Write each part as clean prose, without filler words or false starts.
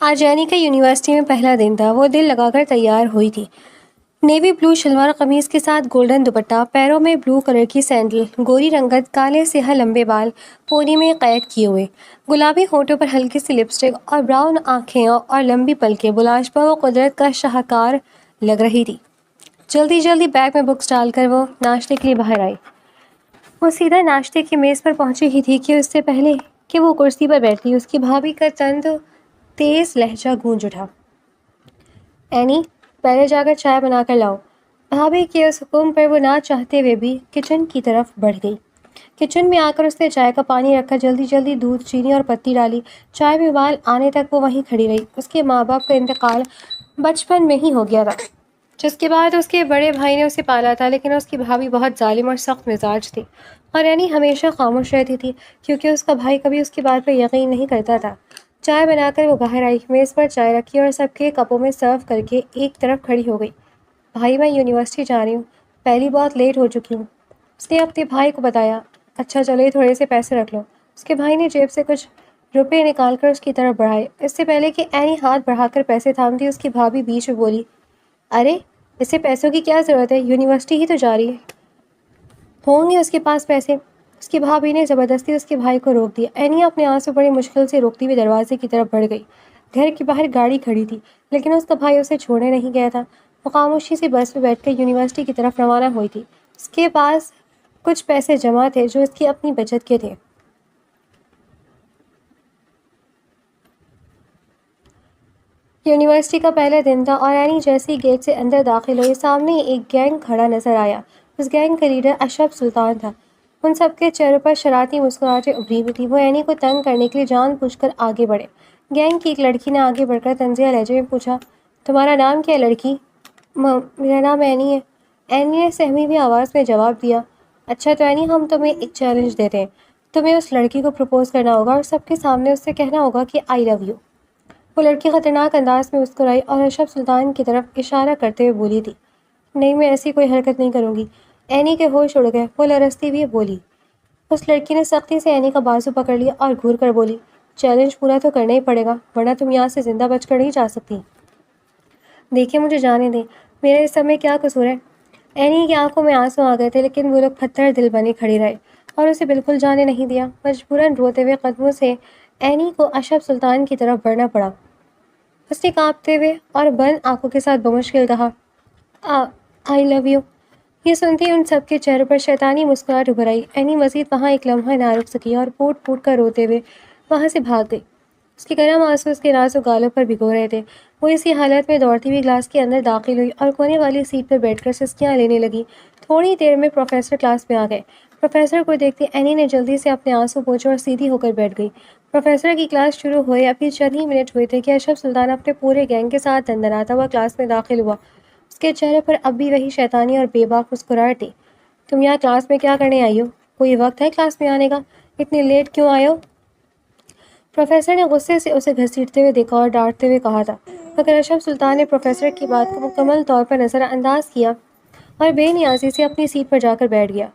آج اینی کا یونیورسٹی میں پہلا دن تھا۔ وہ دل لگا کر تیار ہوئی تھی، نیوی بلو شلوار قمیض کے ساتھ گولڈن دوپٹہ، پیروں میں بلو کلر کی سینڈل، گوری رنگت، کالے سیاہ لمبے بال پونی میں قید کیے ہوئے، گلابی ہونٹوں پر ہلکی سی لپسٹک اور براؤن آنکھیں اور لمبی پلکیں۔ بلاشبہ وہ قدرت کا شاہکار لگ رہی تھی۔ جلدی جلدی بیگ میں بکس ڈال کر وہ ناشتے کے لیے باہر آئی۔ وہ سیدھا ناشتے کی میز پر پہنچی ہی تھی کہ اس سے پہلے کہ وہ کرسی پر بیٹھی اس کی بھابھی کا تند تیز لہجہ گونج اٹھا۔ اینی، پہلے جا کر چائے بنا کر لاؤ۔ بھابھی کے اس حکم پر وہ نہ چاہتے ہوئے بھی کچن کی طرف بڑھ گئی۔ کچن میں آ کر اس نے چائے کا پانی رکھا، جلدی جلدی دودھ، چینی اور پتی ڈالی۔ چائے میں ابال آنے تک وہ وہیں کھڑی رہی۔ اس کے ماں باپ کا انتقال بچپن میں ہی ہو گیا تھا، جس کے بعد اس کے بڑے بھائی نے اسے پالا تھا، لیکن اس کی بھابھی بہت ظالم اور سخت مزاج تھی، اور اینی ہمیشہ خاموش رہتی تھی کیونکہ اس کا بھائی کبھی اس کی بات پر یقین نہیں کرتا تھا۔ چائے بنا کر وہ باہر آئی، میز پر چائے رکھی اور سب کے کپوں میں سرو کر کے ایک طرف کھڑی ہو گئی۔ بھائی، میں یونیورسٹی جا رہی ہوں، پہلی بہت لیٹ ہو چکی ہوں، اس نے اپنے بھائی کو بتایا۔ اچھا چلو، یہ تھوڑے سے پیسے رکھ لو۔ اس کے بھائی نے جیب سے کچھ روپے نکال کر اس کی طرف بڑھائے۔ اس سے پہلے کہ اینی ہاتھ بڑھا کر پیسے تھامتی، اس کی بھابھی بیچ میں بولی، ارے اسے پیسوں کی کیا ضرورت ہے، یونیورسٹی ہی تو جا رہی ہے، ہوں گے اس کے پاس پیسے۔ اس کی بھابھی نے زبردستی اس کے بھائی کو روک دیا۔ اینی اپنے آنسو بڑی مشکل سے روکتی ہوئی دروازے کی طرف بڑھ گئی۔ گھر کے باہر گاڑی کھڑی تھی، لیکن اس کا بھائی اسے چھوڑنے نہیں گیا تھا۔ وہ خاموشی سے بس میں بیٹھ کر یونیورسٹی کی طرف روانہ ہوئی تھی۔ اس کے پاس کچھ پیسے جمع تھے جو اس کی اپنی بچت کے تھے۔ یونیورسٹی کا پہلا دن تھا اور اینی جیسے ہی گیٹ سے اندر داخل ہوئی، سامنے ایک گینگ کھڑا نظر آیا۔ اس گینگ کا لیڈر اشرف سلطان تھا۔ ان سب کے چہروں پر شرارتی مسکراہٹیں ابھری ہوئی تھیں۔ وہ اینی کو تنگ کرنے کے لیے جان بوجھ کر آگے بڑھے۔ گینگ کی ایک لڑکی نے آگے بڑھ کر طنزیہ لہجے میں پوچھا، تمہارا نام کیا ہے لڑکی؟ میرا نام اینی ہے، اینی نے سہمی ہوئی آواز میں جواب دیا۔ اچھا تو اینی، ہم تمہیں ایک چیلنج دیتے ہیں، تمہیں اس لڑکی کو پرپوز کرنا ہوگا اور سب کے سامنے اس سے کہنا ہوگا کہ آئی لو یو۔ وہ لڑکی خطرناک انداز میں مسکرائی اور اشرف سلطان کی طرف اشارہ کرتے ہوئے بولی تھی، نہیں، میں ایسی کوئی حرکت نہیں کروں گی۔ اینی کے ہوش اڑ گئے، وہ لرزتی ہوئی بولی۔ اس لڑکی نے سختی سے اینی کا بازو پکڑ لیا اور گھور کر بولی، چیلنج پورا تو کرنا ہی پڑے گا، ورنہ تم یہاں سے زندہ بچ کر نہیں جا سکتی۔ دیکھیں، مجھے جانے دیں، میرا اس سب میں کیا قصور ہے؟ اینی کی آنکھوں میں آنسو آ گئے تھے، لیکن وہ لوگ پتھر دل بنے کھڑی رہے اور اسے بالکل جانے نہیں دیا۔ مجبوراً روتے ہوئے قدموں سے اینی کو اشرف سلطان کی طرف بڑھنا پڑا۔ اس نے کانپتے ہوئے اور بند آنکھوں کے ساتھ بمشکل کہا، آئی لو یو۔ یہ سنتے ہی ان سب کے چہروں پر شیطانی مسکراہٹ ابھر آئی۔ اینی مزید وہاں ایک لمحہ نہ رک سکی اور پھوٹ پھوٹ کر روتے ہوئے وہاں سے بھاگ گئی۔ اس کے گرم آنسو اس کے نازک گالوں پر بھگو رہے تھے۔ وہ اسی حالت میں دوڑتی ہوئی کلاس کے اندر داخل ہوئی اور کونے والی سیٹ پر بیٹھ کر سسکیاں لینے لگی۔ تھوڑی دیر میں پروفیسر کلاس میں آ گئے۔ پروفیسر کو دیکھتے اینی نے جلدی سے اپنے آنسو پوچھے اور سیدھی ہو کر بیٹھ گئی۔ پروفیسر کی کلاس شروع ہوئے ابھی چند ہی منٹ ہوئے تھے کہ اشرف سلطان اپنے پورے گینگ کے ساتھ دندناتا ہوا کلاس میں داخل ہوا۔ اس کے چہرے پر اب بھی وہی شیطانی اور بے باک مسکراہٹ تھی۔ تم یہاں کلاس میں کیا کرنے آئی ہو؟ کوئی وقت ہے کلاس میں آنے کا؟ اتنی لیٹ کیوں آئے ہو؟ پروفیسر نے غصے سے اسے گھسیٹتے ہوئے دیکھا اور ڈانٹتے ہوئے کہا تھا، مگر اشرف سلطان نے پروفیسر کی بات کو مکمل طور پر نظر انداز کیا اور بے نیازی سے اپنی سیٹ پر جا کر بیٹھ گیا۔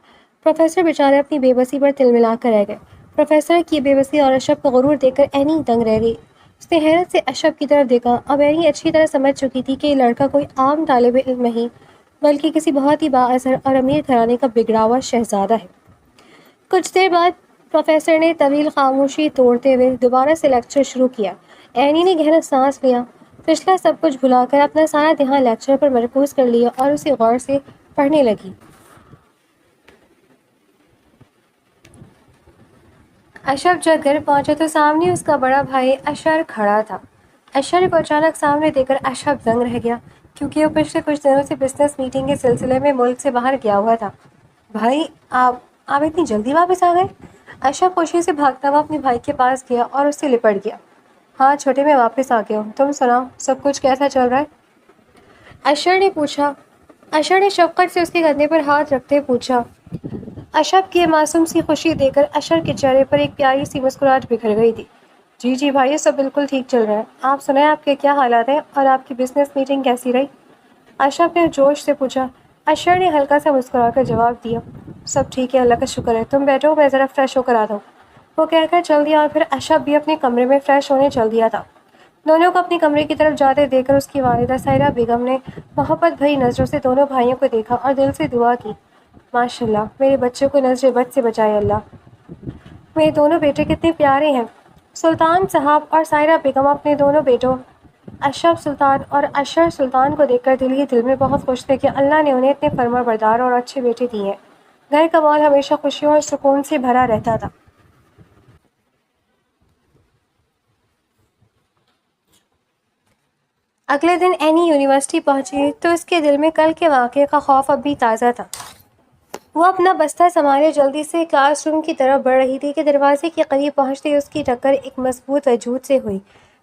پروفیسر بیچارے اپنی بے بسی پر تلملا کر رہ گئے۔ پروفیسر کی بے بسی اور اشرف کا غرور دیکھ کر اینی دنگ رہ گئی۔ اس نے حیرت سے اشرف کی طرف دیکھا۔ اب اینی اچھی طرح سمجھ چکی تھی کہ یہ لڑکا کوئی عام طالب علم نہیں بلکہ کسی بہت ہی بااثر اور امیر گھرانے کا بگڑا ہوا شہزادہ ہے۔ کچھ دیر بعد پروفیسر نے طویل خاموشی توڑتے ہوئے دوبارہ سے لیکچر شروع کیا۔ اینی نے گہرا سانس لیا، پچھلا سب کچھ بھلا کر اپنا سارا دھیان لیکچر پر مرکوز کر لیا اور اسے غور سے پڑھنے لگی۔ اشرف جب گھر پہنچا تو سامنے اس کا بڑا بھائی اشر کھڑا تھا۔ اشر کو اچانک سامنے دیکھ کر اشرف دنگ رہ گیا، کیونکہ وہ پچھلے کچھ دنوں سے بزنس میٹنگ کے سلسلے میں ملک سے باہر گیا ہوا تھا۔ بھائی، آپ اتنی جلدی واپس آ گئے؟ اشرف خوشی سے بھاگتا ہوا اپنے بھائی کے پاس گیا اور اس سے لپٹ گیا۔ ہاں چھوٹے، میں واپس آ گیا ہوں، تم سناؤ، سب کچھ کیسا چل رہا ہے؟ اشر نے پوچھا۔ اشر نے شفقت سے اس کے کندھے پر ہاتھ رکھتے ہوئے پوچھا۔ اشرف کی معصوم سی خوشی دیکھ کر اشر کے چہرے پر ایک پیاری سی مسکراہٹ بکھر گئی تھی۔ جی بھائی، سب بالکل ٹھیک چل رہا ہے۔ آپ سنائیں، آپ کے کیا حالات ہیں اور آپ کی بزنس میٹنگ کیسی رہی؟ اشرف نے جوش سے پوچھا۔ اشر نے ہلکا سا مسکرا کر جواب دیا، سب ٹھیک ہے، اللہ کا شکر ہے، تم بیٹھو، میں ذرا فریش ہو کر آتا ہوں۔ وہ کہہ کر چل دیا اور پھر اشرف بھی اپنے کمرے میں فریش ہونے چل دیا تھا۔ دونوں کو اپنی کمرے کی طرف جاتے دیکھ کر اس کی والدہ سائرہ بیگم نے محبت بھری نظروں سے دونوں بھائیوں کو دیکھا اور دل سے دعا کی، ماشاء اللہ، میرے بچوں کو نظر بد سے بچائے اللہ، میرے دونوں بیٹے کتنے پیارے ہیں۔ سلطان صاحب اور سائرہ بیگم اپنے دونوں بیٹوں اشرف سلطان اور اشر سلطان کو دیکھ کر دل ہی دل میں بہت خوش تھے کہ اللہ نے انہیں اتنے فرما بردار اور اچھے بیٹے دیے ہیں۔ گھر کا ماحول ہمیشہ خوشیوں اور سکون سے بھرا رہتا تھا۔ اگلے دن اینی یونیورسٹی پہنچی تو اس کے دل میں کل کے واقعے کا خوف اب بھی تازہ تھا۔ وہ اپنا بستہ سنبھالے جلدی سے کلاس روم کی طرف بڑھ رہی تھی کہ دروازے کے قریب پہنچتے ہی اس کی ٹکر ایک مضبوط وجود سے ہوئی۔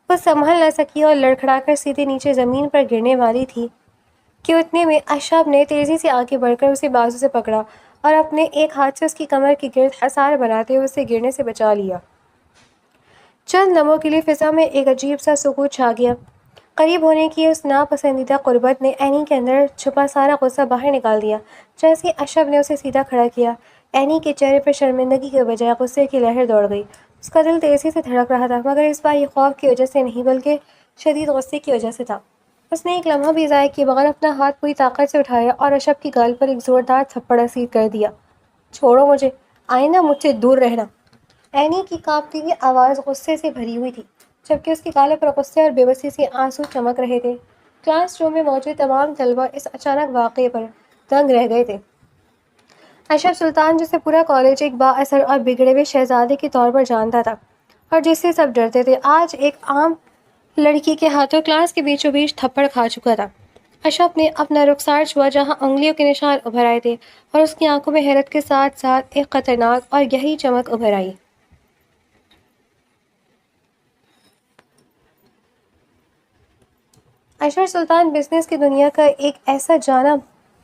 وہ سنبھل نہ سکی اور لڑکھڑا کر سیدھے نیچے زمین پر گرنے والی تھی کہ اتنے میں اشرف نے تیزی سے آگے بڑھ کر اسے بازو سے پکڑا اور اپنے ایک ہاتھ سے اس کی کمر کے گرد حصار بناتے ہوئے اسے گرنے سے بچا لیا۔ چند لمحوں کے لیے فضا میں ایک عجیب سا سکوت چھا گیا۔ قریب ہونے کی اس ناپسندیدہ قربت نے اینی کے اندر چھپا سارا غصہ باہر نکال دیا۔ جیسے اشرف نے اسے سیدھا کھڑا کیا، اینی کے چہرے پر شرمندگی کے بجائے غصے کی لہر دوڑ گئی۔ اس کا دل تیزی سے دھڑک رہا تھا، مگر اس بار یہ خوف کی وجہ سے نہیں بلکہ شدید غصے کی وجہ سے تھا۔ اس نے ایک لمحہ بھی ضائع کیے بغیر اپنا ہاتھ پوری طاقت سے اٹھایا اور اشرف کی گال پر ایک زوردار تھپڑ رسید کر دیا۔ چھوڑو مجھے، آئندہ مجھ سے دور رہنا۔ اینی کی کانپتی ہوئی آواز غصے سے بھری ہوئی تھی، جبکہ اس کے گالوں پر غصے اور بے بسی سے آنسو چمک رہے تھے۔ کلاس روم میں موجود تمام طلبہ اس اچانک واقعے پر دنگ رہ گئے تھے۔ اشرف سلطان، جسے پورا کالج ایک با اثر اور بگڑے ہوئے شہزادے کے طور پر جانتا تھا اور جس سے سب ڈرتے تھے، آج ایک عام لڑکی کے ہاتھوں کلاس کے بیچوں بیچ تھپڑ کھا چکا تھا۔ اشرف نے اپنا رخسار چھوا جہاں انگلیوں کے نشان ابھر آئے تھے اور اس کی آنکھوں میں حیرت کے ساتھ ساتھ ایک خطرناک اور گہری چمک ابھر آئی۔ اشرف سلطان بزنس کی دنیا کا ایک ایسا جانا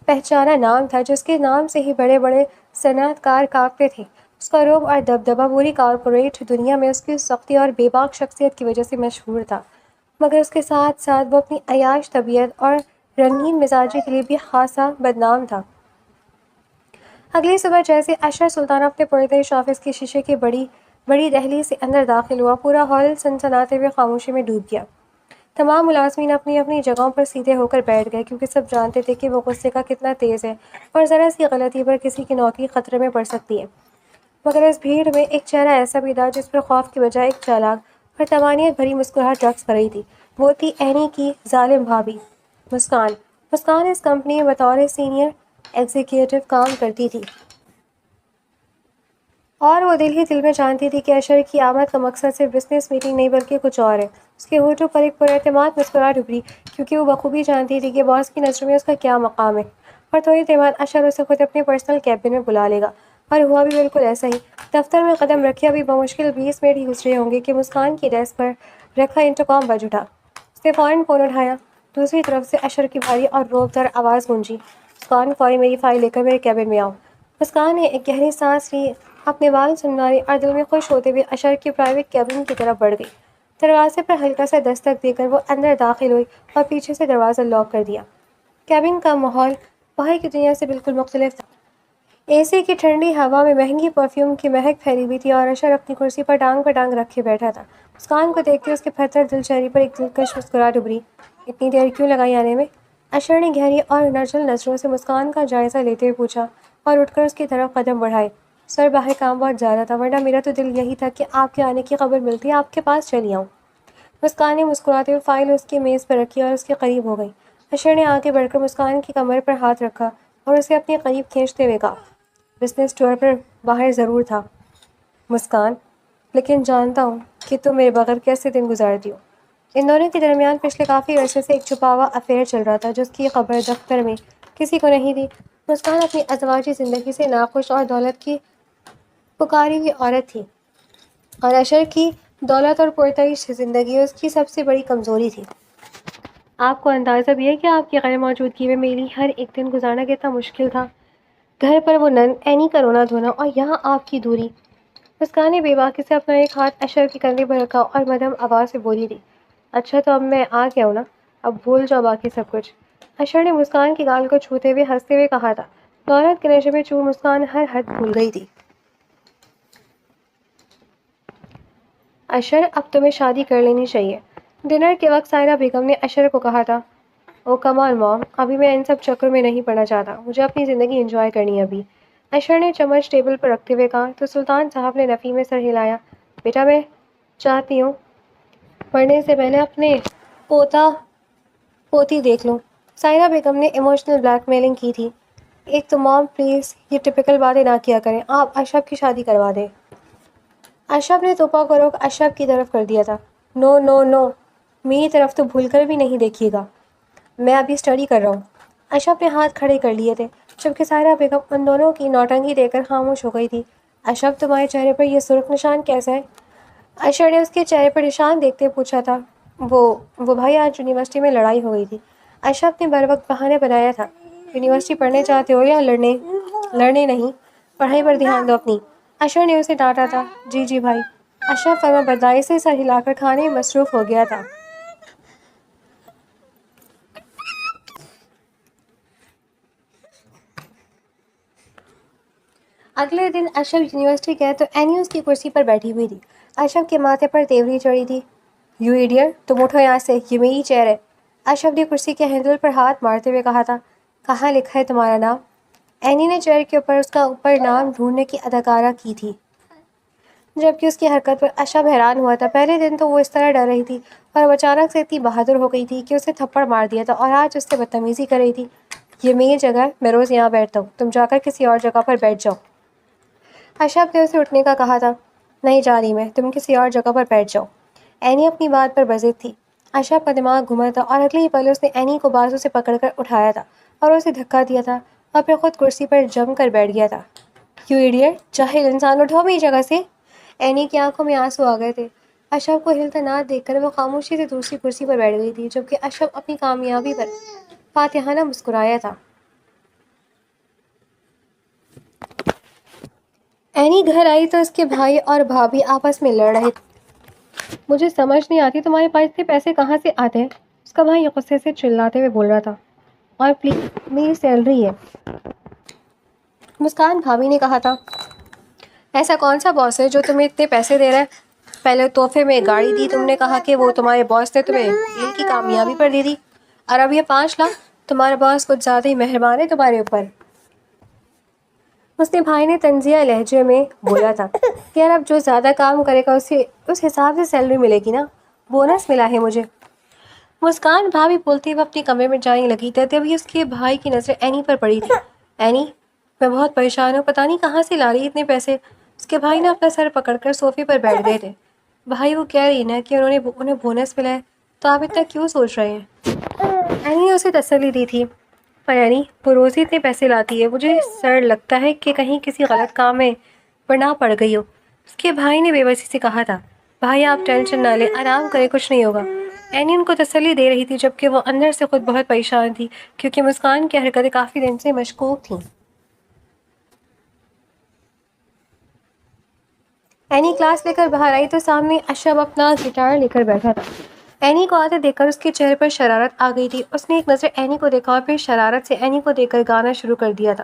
پہچانا نام تھا جس کے نام سے ہی بڑے بڑے صنعت کار کانپتے تھے۔ اس کا رعب اور دبدبہ پوری کارپوریٹ دنیا میں اس کی سختی اور بے باک شخصیت کی وجہ سے مشہور تھا، مگر اس کے ساتھ ساتھ وہ اپنی عیاش طبیعت اور رنگین مزاجی کے لیے بھی خاصا بدنام تھا۔ اگلی صبح جیسے اشرف سلطان اپنے پرتعیش آفس کے شیشے کی بڑی دہلیز سے اندر داخل ہوا، پورا ہال سنسناتے ہوئے خاموشی میں ڈوب گیا۔ تمام ملازمین اپنی اپنی جگہوں پر سیدھے ہو کر بیٹھ گئے، کیونکہ سب جانتے تھے کہ وہ غصے کا کتنا تیز ہے اور ذرا سی غلطی پر کسی کی نوکری خطرے میں پڑ سکتی ہے۔ مگر اس بھیڑ میں ایک چہرہ ایسا بھی تھا جس پر خوف کی بجائے ایک چالاک اور طمانینت بھری مسکراہٹ رقص کر رہی تھی۔ وہ تھی اینی کی ظالم بھابھی، مسکان۔ مسکان اس کمپنی میں بطور سینئر ایگزیکٹو کام کرتی تھی اور وہ دل ہی دل میں جانتی تھی کہ اشر کی آمد کا مقصد صرف بزنس میٹنگ نہیں بلکہ کچھ اور ہے۔ اس کے ہونٹوں پر ایک پراعتماد مسکراہٹ ابھری، کیونکہ وہ بخوبی جانتی تھی کہ باس کی نظروں میں اس کا کیا مقام ہے، اور تھوڑی دیر بعد اشر اسے خود اپنے پرسنل کیبن میں بلا لے گا۔ اور ہوا بھی بالکل ایسا ہی۔ دفتر میں قدم رکھے ابھی بمشکل 20 منٹ ہی گزرے ہوں گے کہ مسکان کی ڈیسک پر رکھا انٹرکام بج اٹھا۔ اس نے فوراً فون اٹھایا۔ دوسری طرف سے اشر کی بھاری اور روبدار آواز گونجی، مسکان، فوری میری فائل لے کر میرے کیبن میں آؤ۔ مسکان نے ایک گہری سانس لی، اپنے بال سنوارے اور دل میں خوش ہوتے ہوئے اشر کے پرائیویٹ کیبن کی طرف بڑھ گئی۔ دروازے پر ہلکا سا دستک دے کر وہ اندر داخل ہوئی اور پیچھے سے دروازہ لاک کر دیا۔ کیبن کا ماحول باہر کی دنیا سے بالکل مختلف تھا۔ اے سی کی ٹھنڈی ہوا میں مہنگی پرفیوم کی مہک پھیلی ہوئی تھی اور اشر اپنی کرسی پر ٹانگ رکھے بیٹھا تھا۔ مسکان کو دیکھتے اس کے پھتر دل چہرے پر ایک دلکش مسکراہٹ ابھری۔ اتنی دیر کیوں لگائی آنے میں؟ اشر نے گہری اور نرجل نظروں سے مسکان کا جائزہ لیتے ہوئے پوچھا اور اٹھ کر اس کی طرف قدم بڑھائے۔ سر، باہر کام بہت زیادہ تھا، ورنہ میرا تو دل یہی تھا کہ آپ کے آنے کی خبر ملتی آپ کے پاس چلی آؤں۔ مسکان نے مسکراتے ہوئے فائل اس کی میز پر رکھی اور اس کے قریب ہو گئی۔ اشر نے آگے بڑھ کر مسکان کی کمر پر ہاتھ رکھا اور اسے اپنے قریب کھینچتے ہوئے کہا، بزنس ٹور پر باہر ضرور تھا مسکان، لیکن جانتا ہوں کہ تم میرے بغیر کیسے دن گزارتی ہو۔ ان دونوں کے درمیان پچھلے کافی عرصے سے ایک چھپا ہوا افیئر چل رہا تھا، جس کی خبر دفتر میں کسی کو نہیں تھی۔ مسکان اپنی ازواجی زندگی سے ناخوش اور دولت کی پکاری ہوئی عورت تھی، اور اشر کی دولت اور پرتعیش زندگی اس کی سب سے بڑی کمزوری تھی۔ آپ کو اندازہ بھی ہے کہ آپ کی غیر موجودگی میں میری ہر ایک دن گزارنا کتنا مشکل تھا؟ گھر پر وہ نن، اینی کا رونا دھونا، اور یہاں آپ کی دوری۔ مسکان نے بے باکی سے اپنا ایک ہاتھ اشر کے کندھے پر رکھا اور مدھم آواز سے بولی تھی، اچھا تو اب میں آ گیا ہوں نا، اب بھول جاؤ باقی سب کچھ۔ اشر نے مسکان کی گال کو چھوتے ہوئے ہنستے ہوئے کہا تھا۔ دولت کے نشے میں چور مسکان ہر حد بھول گئی تھی۔ اشر، اب تمہیں شادی کر لینی چاہیے۔ ڈنر کے وقت سائرہ بیگم نے اشر کو کہا تھا، او کم آن مام، ابھی میں ان سب چکروں میں نہیں پڑنا چاہتا، مجھے اپنی زندگی انجوائے کرنی ہے ابھی۔ اشر نے چمچ ٹیبل پر رکھتے ہوئے کہا تو سلطان صاحب نے نفی میں سر ہلایا۔ بیٹا میں چاہتی ہوں پڑھنے سے پہلے اپنے پوتا پوتی دیکھ لوں۔ سائرہ بیگم نے ایموشنل بلیک میلنگ کی تھی۔ ایک تو مام پلیز یہ ٹپیکل باتیں نہ کیا کریں، آپ اشرف کی شادی کروا دیں۔ اشرف نے توپا کو روک اشرف کی طرف کر دیا تھا۔ نو نو نو، میری طرف تو بھول کر بھی نہیں دیکھیے گا، میں ابھی اسٹڈی کر رہا ہوں۔ اشرف نے ہاتھ کھڑے کر لیے تھے جبکہ سائرہ بیگم ان دونوں کی نوٹنکی دیکھ کر خاموش ہو گئی تھی۔ اشرف تمہارے چہرے پر یہ سرخ نشان کیسا ہے؟ اشر نے اس کے چہرے پر نشان دیکھتے پوچھا تھا۔ وہ بھائی آج یونیورسٹی میں لڑائی ہو گئی تھی۔ اشرف نے بر وقت بہانے بنایا تھا۔ یونیورسٹی پڑھنے چاہتے ہو یا لڑنے نہیں، پڑھائی پر دھیان دو اپنی۔ اشر نے اسے ڈانٹا تھا۔ جی جی بھائی۔ اشرف فرما برداری سے سر ہلا کر کھانے میں مصروف ہو گیا تھا۔ اگلے دن اشرف یونیورسٹی گیا تو اینی اس کی کرسی پر بیٹھی ہوئی تھی۔ اشرف کے ماتھے پر تیوری چڑھی تھی۔ یو ایڈیٹ، تم اٹھو یہاں سے، یہ میری چیئر ہے۔ اشرف نے کرسی کے ہینڈل پر ہاتھ مارتے ہوئے کہا تھا۔ کہاں لکھا ہے تمہارا نام؟ اینی نے چیئر کے اوپر اس کا اوپر نام ڈھونڈنے کی اداکارہ کی تھی جبکہ اس کی حرکت پر اشرف حیران ہوا تھا۔ پہلے دن تو وہ اس طرح ڈر رہی تھی اور اب اچانک سے اتنی بہادر ہو گئی تھی کہ اسے تھپڑ مار دیا تھا اور آج اس سے بدتمیزی کر رہی تھی۔ یہ میری جگہ ہے، میں روز یہاں بیٹھتا ہوں، تم جا کر کسی اور جگہ پر بیٹھ جاؤ۔ اشرف نے اسے اٹھنے کا کہا تھا۔ نہیں جا رہی میں، تم کسی اور جگہ پر بیٹھ جاؤ۔ اینی اپنی بات پر بضد تھی۔ اشرف کا دماغ گھما تھا اور اگلے ہی پل اس نے اینی کو بازو سے پکڑ کر اٹھایا تھا اور اسے دھکا دیا تھا اور پھر خود کرسی پر جم کر بیٹھ گیا تھا۔ یو ایڈیٹ، جاہل انسان، اٹھو میری جگہ سے۔ اینی کی آنکھوں میں آنسو آ گئے تھے۔ اشرف کو ہلتا نہ دیکھ کر وہ خاموشی سے دوسری کرسی پر بیٹھ گئی تھی جبکہ اشرف اپنی کامیابی پر فاتحانہ مسکرایا تھا۔ اینی گھر آئی تو اس کے بھائی اور بھابھی آپس میں لڑ رہے تھے۔ مجھے سمجھ نہیں آتی تمہارے پاس اتنے پیسے کہاں سے آتے ہیں، اس کا بھائی غصے سے چلاتے ہوئے بول رہا تھا۔ اور پلیز میری سیلری ہے، مسکان بھابھی نے کہا تھا۔ ایسا کون سا باس ہے جو تمہیں اتنے پیسے دے رہا ہے؟ پہلے تحفے میں گاڑی دی، تم نے کہا کہ وہ تمہارے باس نے تمہیں ڈیل کی کامیابی پر دے دی، اور اب یہ 5 لاکھ؟ تمہارا باس کچھ زیادہ ہی مہربان ہے تمہارے اوپر۔ اس نے بھائی نے طنزیہ لہجے میں بولا تھا۔ یار اب جو زیادہ کام کرے گا اسے اس حساب سے سیلری ملے گی نا، بونس ملا ہے مجھے۔ مسکان بھابھی بولتے ہوئے اپنے کمرے میں جانے لگی تھی تبھی اس کے بھائی کی نظر اینی پر پڑی تھی۔ اینی، میں بہت پریشان ہوں، پتہ نہیں کہاں سے لا رہی اتنے پیسے۔ اس کے بھائی نے اپنا سر پکڑ کر صوفے پر بیٹھ گئے تھے۔ بھائی وہ کہہ رہی نا کہ انہیں بونس ملا ہے، تو آپ اتنا کیوں سوچ رہے ہیں؟ اینی نے اسے تسلی دی تھی۔ پر اینی، وہ روز ہی اتنے پیسے لاتی ہے، مجھے سر لگتا ہے کہ کہیں کسی غلط کام میں نہ پڑ گئی ہو۔ اس کے بھائی نے بے بسی سے کہا تھا۔ بھائی آپ ٹینشن نہ لیں، آرام کریں، کچھ نہیں ہوگا۔ اینی ان کو تسلی دے رہی تھی جبکہ وہ اندر سے خود بہت پریشان تھی کیونکہ مسکان کی حرکتیں کافی دن سے مشکوک تھیں۔ اینی کلاس لے کر باہر آئی تو سامنے اشرف اپنا گٹار لے کر بیٹھا تھا۔ اینی کو آتے دیکھ کر اس کے چہرے پر شرارت آ گئی تھی۔ اس نے ایک نظر اینی کو دیکھا اور پھر شرارت سے اینی کو دیکھ کر گانا شروع کر دیا تھا۔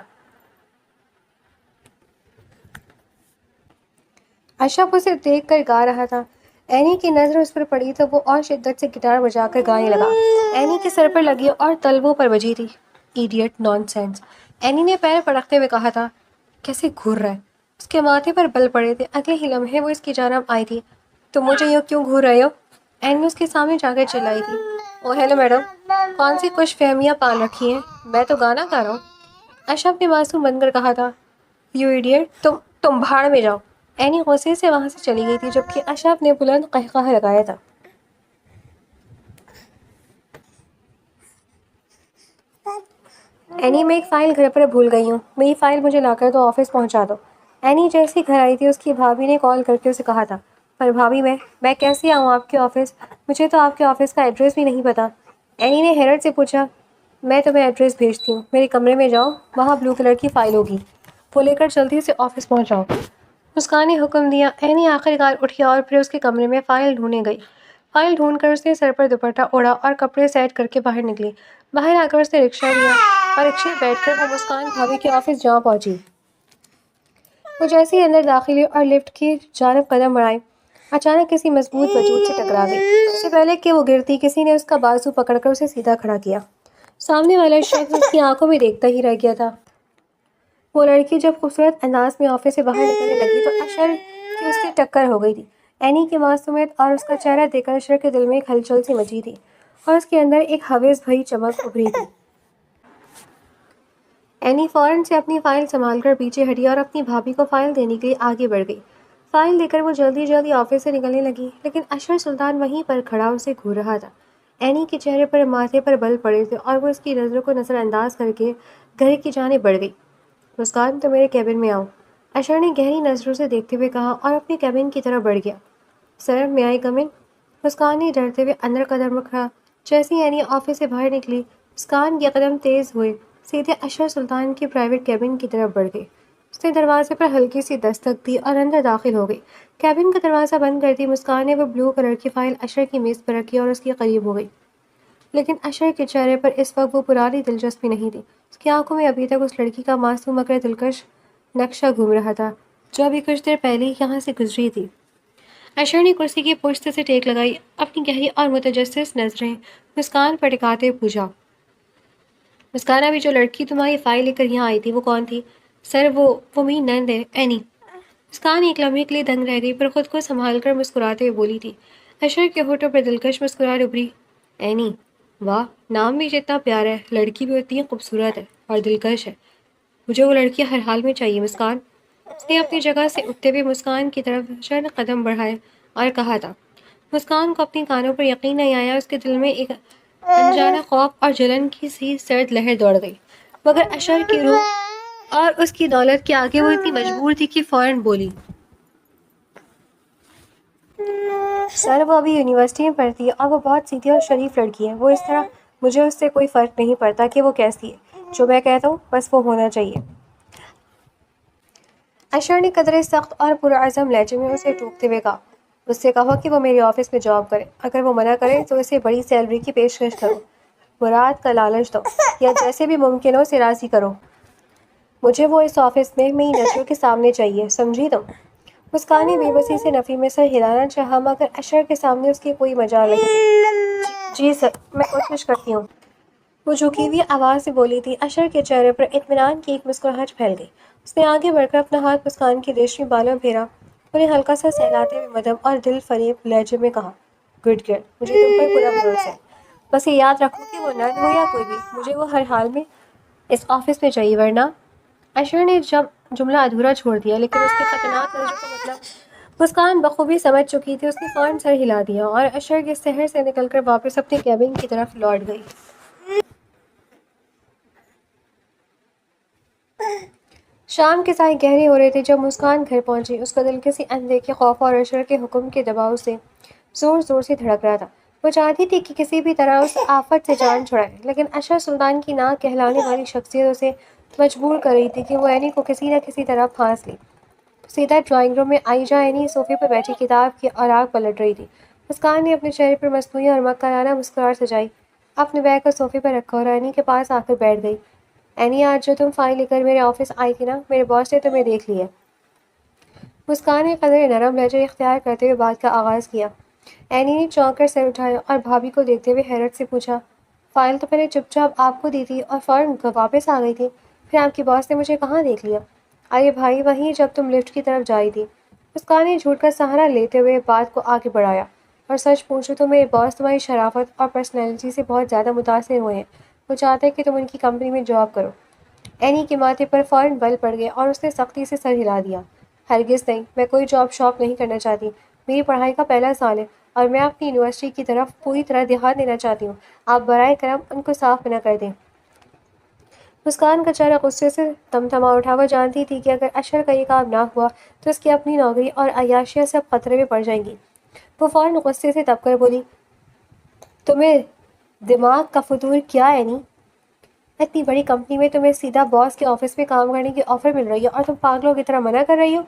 اشرف اسے دیکھ کر گا رہا تھا۔ اینی کی نظر اس پر پڑی تو وہ اور شدت سے گٹار بجا کر گانے لگا۔ اینی کے سر پر لگی اور تلووں پر بجی تھی۔ ایڈیٹ، نان سینس، اینی نے پیر پٹکتے ہوئے کہا تھا۔ کیسے گھور رہا ہے؟ اس کے ماتھے پر بل پڑے تھے۔ اگلے ہی لمحے وہ اس کی جانب آئی تھی۔ تم مجھے یوں کیوں گھور رہے ہو؟ اینی اس کے سامنے جا کر چلائی تھی۔ او ہیلو میڈم، کون سی خوش فہمیاں پال رکھی ہیں، میں تو گانا گا رہا ہوں۔ اشرف نے معصوم بن کر کہا تھا۔ یو ایڈیٹ، تم بھاڑ میں جاؤ۔ اینی غصے سے وہاں سے چلی گئی تھی جبکہ اشرف نے بلند قہقہہ لگایا تھا۔ اینی، میں ایک فائل گھر پر بھول گئی ہوں، میری فائل مجھے لا کر دو، آفس پہنچا دو۔ اینی جیسی گھر آئی تھی اس کی بھابھی نے کال کر کے اسے کہا تھا۔ پر بھابھی میں کیسے آؤں آپ کے آفس؟ مجھے تو آپ کے آفس کا ایڈریس بھی نہیں پتا۔ اینی نے حیرت سے پوچھا۔ میں تمہیں ایڈریس بھیجتی ہوں، میرے کمرے میں جاؤ، وہاں بلو کلر کی فائل ہوگی، وہ لے کر جلدی سے آفس پہنچاؤ۔ مسکان نے حکم دیا۔ اینی آخرکار اٹھی اور پھر اس کے کمرے میں فائل ڈھونڈنے گئی۔ فائل ڈھونڈ کر اس نے سر پر دوپٹہ اوڑھا اور کپڑے سیٹ کر کے باہر نکلی۔ باہر آ کر اس نے رکشہ لیا اور رکشے میں بیٹھ کر وہ مسکان بھابھی کے آفس جا پہنچی۔ وہ جیسے ہی اندر داخل ہوئی اور لفٹ کی جانب قدم بڑھائے، اچانک کسی مضبوط وجود سے ٹکرا گئی۔ اس سے پہلے کہ وہ گرتی، کسی نے اس کا بازو پکڑ کر اسے سیدھا کھڑا کیا۔ سامنے والا شخص اس کی آنکھوں میں دیکھتا ہی رہ گیا تھا۔ وہ لڑکی جب خوبصورت انداز میں آفس سے باہر نکلنے لگی تو اشر کی اس سے ٹکر ہو گئی تھی۔ اینی کی معصومیت اور اس کا چہرہ دیکھ کر اشر کے دل میں ایک ہلچل سی مچی تھی اور اس کے اندر ایک ہوس بھری چمک ابھری تھی۔ اینی فوراً سے اپنی فائل سنبھال کر پیچھے ہٹی اور اپنی بھابھی کو فائل دینے کے لیے آگے بڑھ گئی۔ فائل لے کر وہ جلدی جلدی آفس سے نکلنے لگی، لیکن اشر سلطان وہیں پر کھڑا اسے گھور رہا تھا۔ اینی کے چہرے پر ماتھے پر بل پڑے تھے اور وہ اس کی نظروں کو نظر انداز کر کے گھر کی جانب بڑھ گئی۔ مسکان، تو میرے کیبن میں آؤ، اشر نے گہری نظروں سے دیکھتے ہوئے کہا اور اپنے کیبن کی طرف بڑھ گیا۔ سر، میں آئی کم ان؟ مسکان نے ڈرتے ہوئے اندر قدم رکھا۔ جیسے ہی اینی آفس سے باہر نکلی، مسکان کے قدم تیز ہوئے سیدھے اشر سلطان کی پرائیویٹ کیبن کی طرف بڑھ گئی۔ اس نے دروازے پر ہلکی سی دستک دی اور اندر داخل ہو گئی۔ کیبن کا دروازہ بند کرتی مسکان نے وہ بلو کلر کی فائل اشر کی میز پر رکھی اور اس کے قریب ہو گئی۔ لیکن اشر کے چہرے پر اس وقت وہ پرانی دلچسپی نہیں تھی۔ اس کی آنکھوں میں ابھی تک اس لڑکی کا معصوم مگر دلکش نقشہ گھوم رہا تھا جو ابھی کچھ دیر پہلے ہی یہاں سے گزری تھی۔ اشر نے کرسی کی پشت سے ٹیک لگائی، اپنی گہری اور متجسس نظریں مسکان پر ٹکاتے پوچھا، مسکان، ابھی جو لڑکی تمہاری فائل لے کر یہاں آئی تھی وہ کون تھی؟ سر، وہ میری نند ہے، اینی۔ مسکان ایک لمحے کے لیے دنگ رہ گئی پر خود کو سنبھال کر مسکراتے ہوئے بولی تھی۔ اشر کے ہونٹوں پر دلکش مسکراہٹ ابھری۔ اینی، واہ، نام بھی جتنا پیارا ہے، لڑکی بھی اتنی خوبصورت ہے اور دلکش ہے۔ مجھے وہ لڑکی ہر حال میں چاہیے، مسکان۔ اس نے اپنی جگہ سے اٹھتے ہوئے مسکان کی طرف چند قدم بڑھائے اور کہا تھا۔ مسکان کو اپنی کانوں پر یقین نہیں آیا، اس کے دل میں ایک انجانا خوف اور جلن کی سی سرد لہر دوڑ گئی، مگر اشر کی روح اور اس کی دولت کے آگے وہ اتنی مجبور تھی کہ فوراً بولی، سر، وہ ابھی یونیورسٹی میں پڑھتی ہے اور وہ بہت سیدھی اور شریف لڑکی ہے۔ وہ اس طرح مجھے اس سے کوئی فرق نہیں پڑتا کہ وہ کیسی ہے، جو میں کہتا ہوں بس وہ ہونا چاہیے۔ اشر نے قدرے سخت اور پرعزم لہجے میں اسے ٹوکتے ہوئے کہا، اس سے کہو کہ وہ میرے آفس میں جاب کرے، اگر وہ منع کرے تو اسے بڑی سیلری کی پیشکش کرو، مراد کا لالچ دو یا جیسے بھی ممکن ہو اسے راضی کرو۔ مجھے وہ اس آفس میں میری نظروں کے سامنے چاہیے، سمجھی تم؟ مسکان نے بے بسی سے نفی میں سر ہلانا چاہا مگر اشر کے سامنے اس کی کوئی مجال نہیں تھی۔ جی سر، میں کوشش کرتی ہوں، وہ جھکی ہوئی آواز سے بولی تھی۔ اشر کے چہرے پر اطمینان کی ایک مسکراہٹ پھیل گئی۔ اس نے آگے بڑھ کر اپنا ہاتھ مسکان کی ریشمی بالوں میں پھیرا، انہیں ہلکا سا سہلاتے ہوئے مدھم اور دل فریب لہجے میں کہا، گڈ گرل، مجھے تم پر پورا بھروسہ ہے، بس یہ یاد رکھو کہ وہ نند ہو یا کوئی بھی، مجھے وہ ہر حال میں اس آفس میں چاہیے، ورنہ۔ اشر نے جب جملہ ادھورا چھوڑ دیا، لیکن اس کے خطرناک نظروں کا مطلب مسکان بخوبی سمجھ چکی تھی۔ اس نے فوراً سر ہلا دیا اور اشر کے شہر سے نکل کر واپس اپنے کیبن کی طرف لوٹ گئی۔ شام کے سائے گہرے ہو رہے تھے جب مسکان گھر پہنچی۔ اس کا دل کسی اندیکھے خوف اور اشر کے حکم کے دباؤ سے زور زور سے دھڑک رہا تھا۔ وہ چاہتی تھی کہ کسی بھی طرح اس آفت سے جان چھڑائے، لیکن اشر سلطان کی ناک کہلانے والی شخصیت اسے مجبور کر رہی تھی کہ وہ اینی کو کسی نہ کسی طرح پھانس لے۔ سیدھا ڈرائنگ روم میں آئی جا اینی صوفے پر بیٹھی کتاب کی اوراق پلٹ رہی تھی۔ مسکان نے اپنے چہرے پر مصنوعی اور مکرانہ مسکراہٹ سجائی، اپنے بیگ کو صوفے پر رکھا اور اینی کے پاس آ کر بیٹھ گئی۔ اینی، آج جو تم فائل لے کر میرے آفس آئی تھی نا، میرے باس نے تمہیں دیکھ لیا۔ مسکان نے قدرے نرم لہجہ اختیار کرتے ہوئے بات کا آغاز کیا۔ اینی نے چونک کر سر اٹھایا اور بھابھی کو دیکھتے ہوئے حیرت سے پوچھا، فائل تو میں نے چپ چاپ آپ کو دی تھی اور فوراً واپس آ گئی تھی، پھر آپ کے باس نے مجھے کہاں دیکھ لیا؟ ارے بھائی، وہیں جب تم لفٹ کی طرف جائی تھی۔ مسکان نے جھوٹ کا سہارا لیتے ہوئے بات کو آگے بڑھایا، اور سچ پوچھو تو میرے باس تمہاری شرافت اور پرسنالٹی سے بہت زیادہ متاثر ہوئے ہیں، وہ چاہتے ہیں کہ تم ان کی کمپنی میں جاب کرو۔ اینی کے ماتھے پر فوراً بل پڑ گئے اور اس نے سختی سے سر ہلا دیا، ہرگز نہیں، میں کوئی جاب شاپ نہیں کرنا چاہتی، میری پڑھائی کا پہلا سال ہے اور میں اپنی یونیورسٹی کی طرف پوری طرح دھیان دینا چاہتی ہوں، آپ برائے کرم ان کو صاف منع کر دیں۔ مسکان کا چہرہ غصے سے تمتما اٹھا۔ وہ جانتی تھی کہ اگر اشر کا یہ کام نہ ہوا تو اس کی اپنی نوکری اور عیاشیاں سب خطرے میں پڑ جائیں گی۔ وہ فوراً غصے سے دب کر بولی، تمہیں دماغ کا فطور کیا ہے اینی؟ اتنی بڑی کمپنی میں تمہیں سیدھا باس کے آفس میں کام کرنے کی آفر مل رہی ہے اور تم پاگلوں کی طرح منع کر رہی ہو؟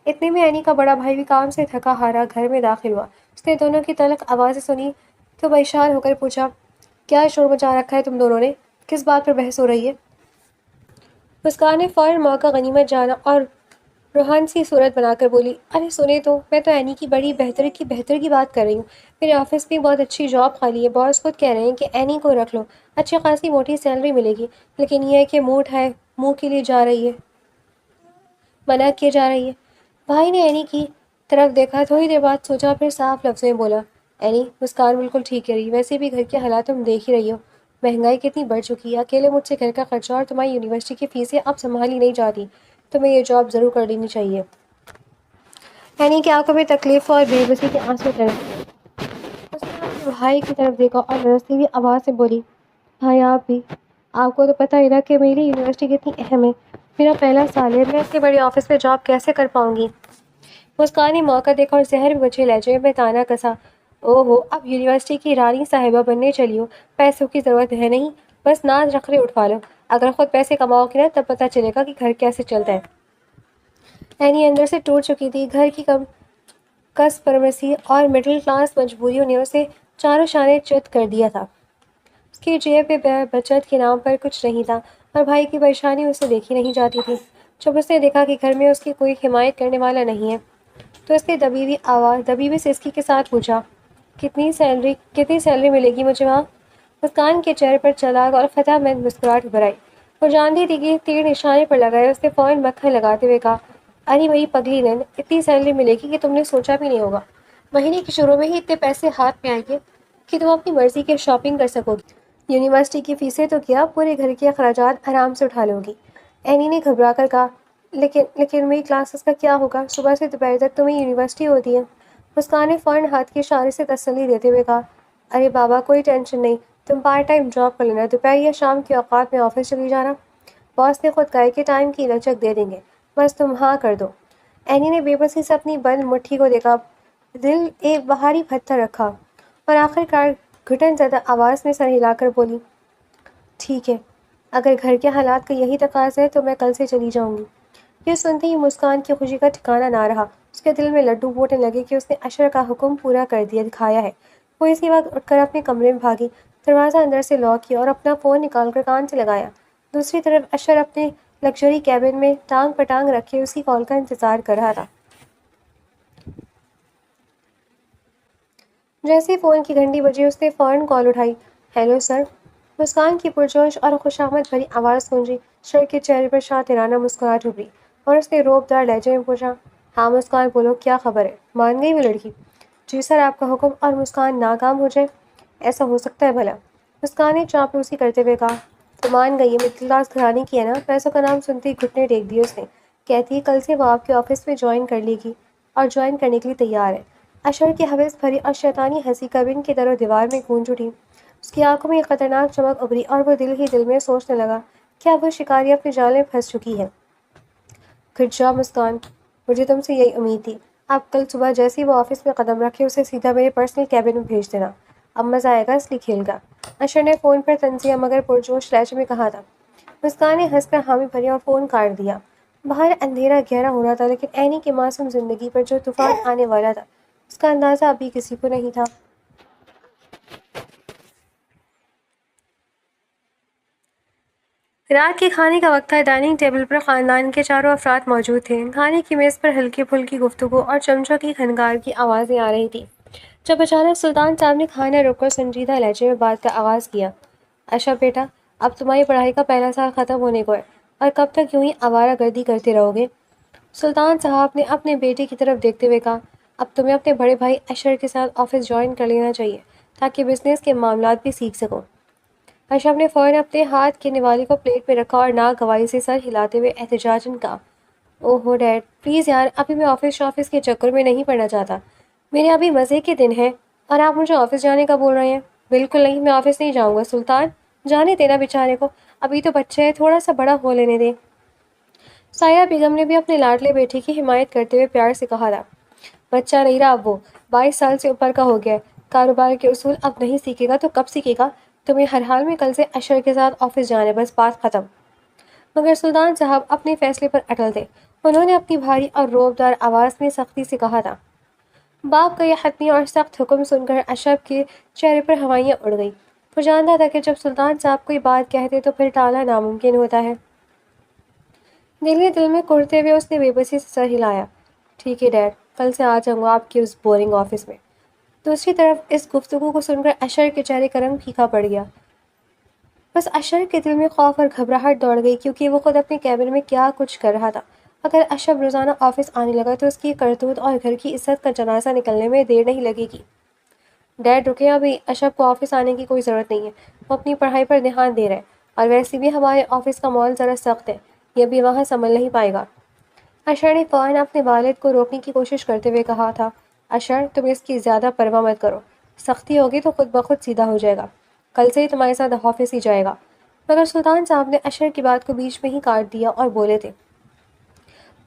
اتنے میں اینی کا بڑا بھائی بھی کام سے تھکا ہارا گھر میں داخل ہوا۔ اس نے دونوں کی تلخ آوازیں سنی تو پریشان ہو کر پوچھا، کیا شور مچا رکھا ہے تم دونوں نے؟ کس بات پر بحث ہو رہی ہے؟ مسکان نے فوراً موقع غنیمت جانا اور روحان سی صورت بنا کر بولی، ارے سنے تو، میں تو اینی کی بڑی بہتر کی بات کر رہی ہوں۔ میرے آفس میں بہت اچھی جاب خالی ہے، باس خود کہہ رہے ہیں کہ اینی کو رکھ لو، اچھی خاصی موٹی سیلری ملے گی، لیکن یہ ہے کہ منہ کے لیے جا رہی ہے، منع کیے جا رہی ہے۔ بھائی نے اینی کی طرف دیکھا، تھوڑی دیر بعد سوچا، پھر صاف لفظوں میں بولا، اینی مسکان بالکل ٹھیک کہہ رہی، ویسے بھی گھر کے حالات تم دیکھ ہی رہی ہو، مہنگائی کتنی بڑھ چکی ہے، اکیلے مجھ سے گھر کا خرچہ اور تمہاری یونیورسٹی کی فیسیں اب سنبھالی نہیں جاتی، تمہیں یہ جاب ضرور کر لینی چاہیے۔ اینی کی آنکھوں میں تکلیف اور بے بسی کے آنسو تلے۔ اس نے اپنے بھائی کی طرف دیکھا اور لرزتی ہوئی آواز سے بولی، بھائی آپ بھی، آپ کو تو پتہ ہی نا کہ میری یونیورسٹی کتنی اہم ہے، میرا پہلا سال ہے، میں اتنے بڑے آفس میں جاب کیسے کر پاؤں گی؟ مسکان نے موقع دیکھا اور زہر بچے لہجے میں تانا کسا، او ہو، اب یونیورسٹی کی رانی صاحبہ بننے چلی ہو، پیسوں کی ضرورت ہے نہیں، بس ناز رکھڑے اٹھوا لو، اگر خود پیسے کماؤ گی نا تب پتہ چلے گا کہ گھر کیسے چلتا ہے۔ اینی اندر سے ٹوٹ چکی تھی، گھر کی کم کس پرمسی اور مڈل کلاس مجبوریوں نے اسے چاروں شانے چت کر دیا تھا۔ اس کی جیب میں بچت کے نام پر کچھ نہیں تھا اور بھائی کی پریشانی اسے دیکھی نہیں جاتی تھی۔ جب اس نے دیکھا کہ گھر میں اس کی کوئی حمایت کرنے والا نہیں ہے تو اس نے دبیبی سسکی کے ساتھ پوچھا، کتنی سیلری ملے گی مجھے وہاں؟ مسکان کے چہرے پر چلاک اور فتح مند مسکراہٹ ابھر آئی۔ وہ جانتی تھی کہ تیر نشانے پر لگا ہے، اس نے فوراً مکھن لگاتے ہوئے کہا، ارے میری پگلی نند، اتنی سیلری ملے گی کہ تم نے سوچا بھی نہیں ہوگا، مہینے کے شروع میں ہی اتنے پیسے ہاتھ میں آئیں گے کہ تم اپنی مرضی کی شاپنگ کر سکو گی، یونیورسٹی کی فیسیں تو کیا، پورے گھر کے اخراجات آرام سے اٹھا لو گی۔ اینی نے گھبرا کر کہا، لیکن میری کلاسز کا کیا ہوگا، صبح سے دوپہر تک تمہیں یونیورسٹی ہوتی ہے۔ مسکان نے فوراً ہاتھ کے اشارے سے تسلی دیتے ہوئے کہا، ارے بابا کوئی ٹینشن نہیں، تم پارٹ ٹائم جاب کر لینا، دوپہر یا شام کے اوقات میں آفس چلی جانا، باس نے خود کہا ہے کہ ٹائم کی لچک دے دیں گے، بس تم ہاں کر دو۔ اینی نے بے بسی سے اپنی بند مٹھی کو دیکھا، دل ایک بھاری پتھر رکھا اور آخر کار گھٹن زدہ آواز میں سر ہلا کر بولی، ٹھیک ہے، اگر گھر کے حالات کا یہی تقاضا ہے تو میں کل سے چلی جاؤں گی۔ یہ سنتے ہی مسکان کی خوشی کا ٹھکانہ نہ رہا، اس کے دل میں لڈو پھوٹنے لگے کہ اس نے اشر کا حکم پورا کر دکھایا ہے۔ وہ اسی وقت اٹھ کر اپنے کمرے میں بھاگی، دروازہ اندر سے لاک کیا اور اپنا فون نکال کر کان سے لگایا۔ دوسری طرف اشر اپنے لگژری کیبن میں ٹانگ پٹانگ رکھے اسی کال کا انتظار کر رہا تھا۔ جیسے ہی فون کی گھنٹی بجی اس نے فوراً کال اٹھائی، ہیلو سر۔ مسکان کی پرجوش اور خوشامد بھری آواز گونجی، شر کے چہرے پر شاطرانہ مسکراہٹ ابھری اور اس نے روبدار لہجے میں پوچھا، ہاں مسکان بولو، کیا خبر ہے، مان گئی وہ لڑکی؟ جی سر، آپ کا حکم۔ اور مسکان ناکام ہو جائے، ایسا ہو سکتا ہے بھلا؟ مسکان نے چاپلوسی کرتے ہوئے کہا، تو مان گئی ہے، مڈل کلاس گھرانے کی ہے نا؟ پیسوں کا نام سنتے ہی گھٹنے ٹیک دیے اس نے، کہتی ہے کل سے وہ آپ کے آفس میں جوائن کر لے گی اور جوائن کرنے کے لیے تیار ہے۔ اشر کی حوث بھری اور شیطانی ہنسی کبن کی در و دیوار میں گونج اٹھی، اس کی آنکھوں میں ایک خطرناک چمک ابھری اور وہ دل ہی دل میں سوچنے لگا، کیا وہ شکاری اپنے جال میں پھنس چکی ہے؟ گڈ جاب مسکان، مجھے تم سے یہی امید تھی۔ آپ کل صبح جیسے ہی وہ آفس میں قدم رکھے اسے سیدھا میرے پرسنل کیبن میں بھیج دینا، اب مزہ آئے گا اصلی کھیل کا، اشر نے فون پر طنزیہ مگر پرجوش لہجے میں کہا تھا۔ مسکان نے ہنس کر حامی بھری اور فون کاٹ دیا۔ باہر اندھیرا گہرا ہو رہا تھا، لیکن اینی کی معصوم زندگی پر جو طوفان آنے والا تھا اس کا اندازہ ابھی کسی کو نہیں تھا۔ رات کے کھانے کا وقت تھا، ڈائننگ ٹیبل پر خاندان کے چاروں افراد موجود تھے، کھانے کی میز پر ہلکی پھلکی گفتگو اور چمچوں کی کھنکار کی آوازیں آ رہی تھیں، جب اچانک سلطان صاحب نے کھانا روک کر سنجیدہ لہجے میں بات کا آغاز کیا، اچھا بیٹا، اب تمہاری پڑھائی کا پہلا سال ختم ہونے کو ہے اور کب تک یوں ہی آوارہ گردی کرتے رہو گے؟ سلطان صاحب نے اپنے بیٹے کی طرف دیکھتے ہوئے کہا، اب تمہیں اپنے بڑے بھائی اشر کے ساتھ آفس جوائن کر لینا چاہیے تاکہ بزنس کے معاملات بھی سیکھ سکو۔ اشرف نے فوراً اپنے ہاتھ کے نوالی کو پلیٹ پہ رکھا اور ناگواری سے سر ہلاتے ہوئے احتجاجاً کہا، اوہو ڈیڈ پلیز یار، ابھی میں آفس کے چکر میں نہیں پڑنا چاہتا، میرے ابھی مزے کے دن ہیں اور آپ مجھے آفس جانے کا بول رہے ہیں؟ بالکل نہیں، میں آفس نہیں جاؤں گا سلطان، جانے دینا بیچارے کو، ابھی تو بچہ ہے، تھوڑا سا بڑا ہو لینے دیں۔ سایہ بیگم نے بھی اپنے لاڈلے بیٹے کی حمایت کرتے ہوئے پیار سے کہا تھا، بچہ نہیں رہا اب وہ، 22 سال سے اوپر کا ہو گیا ہے، کاروبار کے اصول اب نہیں سیکھے گا تو کب سیکھے گا؟ تمہیں ہر حال میں کل سے اشر کے ساتھ آفس جانے، بس بات ختم۔ مگر سلطان صاحب اپنے فیصلے پر اٹل تھے، انہوں نے اپنی بھاری اور روبدار آواز میں سختی سے کہا تھا۔ باپ کا یہ حتمی اور سخت حکم سن کر اشرف کے چہرے پر ہوائیاں اڑ گئیں، وہ جانتا تھا کہ جب سلطان صاحب کوئی بات کہتے تو پھر ٹالنا ناممکن ہوتا ہے۔ دل ہی دل میں کرتے ہوئے اس نے بے بسی سے سر ہلایا۔ ٹھیک ہے ڈیڈ، کل سے آ جاؤں گا آپ کے اس بورنگ آفس میں۔ دوسری طرف اس گفتگو کو سن کر اشر کے چہرے کا رنگ پھیکا پڑ گیا۔ بس اشر کے دل میں خوف اور گھبراہٹ دوڑ گئی کیونکہ وہ خود اپنے کیبن میں کیا کچھ کر رہا تھا۔ اگر اشرف روزانہ آفس آنے لگا تو اس کی کرتوت اور گھر کی عزت کا جنازہ نکلنے میں دیر نہیں لگے گی۔ ڈیڈ رکے، ابھی اشرف کو آفس آنے کی کوئی ضرورت نہیں ہے، وہ اپنی پڑھائی پر دھیان دے رہے ہیں، اور ویسے بھی ہمارے آفس کا ماحول ذرا سخت ہے، یہ بھی وہاں سنبھل نہیں پائے گا۔ اشر نے فوراً اپنے والد کو روکنے کی کوشش کرتے ہوئے کہا تھا، اشر تم اس کی زیادہ پرواہ مت کرو، سختی ہوگی تو خود بخود سیدھا ہو جائے گا، کل سے ہی تمہارے ساتھ آفس ہی جائے گا۔ مگر سلطان صاحب نے اشر کی بات کو بیچ میں ہی کاٹ دیا اور بولے تھے۔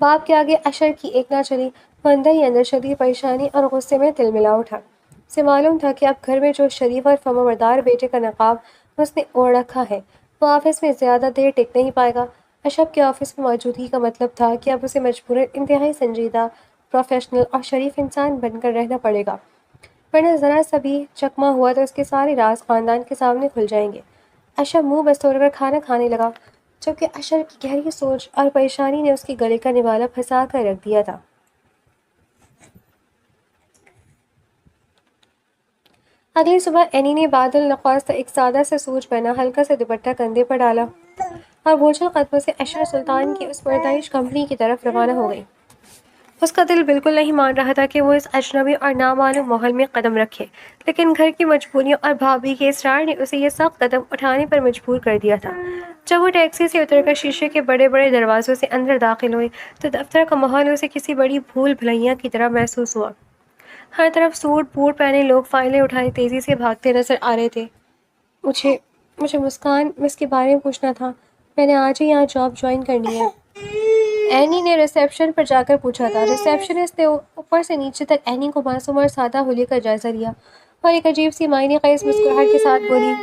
باپ کے آگے اشر کی ایک نہ چلی، وہ اندر ہی اندر شدید پریشانی اور غصے میں تلملا اٹھا۔ اسے معلوم تھا کہ اب گھر میں جو شریف اور فرمانبردار بیٹے کا نقاب اس نے اوڑھ رکھا ہے، وہ آفس میں زیادہ دیر ٹک نہیں پائے گا۔ اشرف کے آفس میں موجودگی کا مطلب تھا کہ اب اسے مجبوراً انتہائی سنجیدہ، پروفیشنل اور شریف انسان بن کر رہنا پڑے گا، ورنہ ذرا سا بھی چکما ہوا تو اس کے سارے راز خاندان کے سامنے کھل جائیں گے۔ اشرف منہ بس توڑ کر کھانا کھانے لگا، جبکہ اشر کی گہری سوچ اور پریشانی نے اس کے گلے کا نوالا پھنسا کر رکھ دیا تھا۔ اگلی صبح اینی نے بادل نخواستہ ایک سادہ سا سوٹ پہنا، ہلکا سا دوپٹہ کندھے پر ڈالا اور بوجھل قدموں سے اشر سلطان کی اس پرتعیش کمپنی کی طرف روانہ ہو گئی۔ اس کا دل بالکل نہیں مان رہا تھا کہ وہ اس اجنبی اور نامعلوم ماحول میں قدم رکھے، لیکن گھر کی مجبوریوں اور بھابھی کے اصرار نے اسے یہ سخت قدم اٹھانے پر مجبور کر دیا تھا۔ جب وہ ٹیکسی سے اتر کر شیشے کے بڑے بڑے دروازوں سے اندر داخل ہوئی تو دفتر کا ماحول اسے کسی بڑی بھول بھلائیا کی طرح محسوس ہوا۔ ہر طرف سوٹ بوٹ پہنے لوگ فائلیں اٹھائے تیزی سے بھاگتے نظر آ رہے تھے۔ مجھے مجھے مسکان اس کے بارے میں پوچھنا تھا، میں نے آج ہی یہاں جاب جوائن کرنی ہے، اینی نے ریسیپشن پر جا کر پوچھا تھا۔ ریسیپشنسٹ نے اوپر سے نیچے تک اینی کو معصوم اور سادہ حلیے کا جائزہ لیا اور ایک عجیب سی معنی خیز مسکراہٹ کے ساتھ بولی،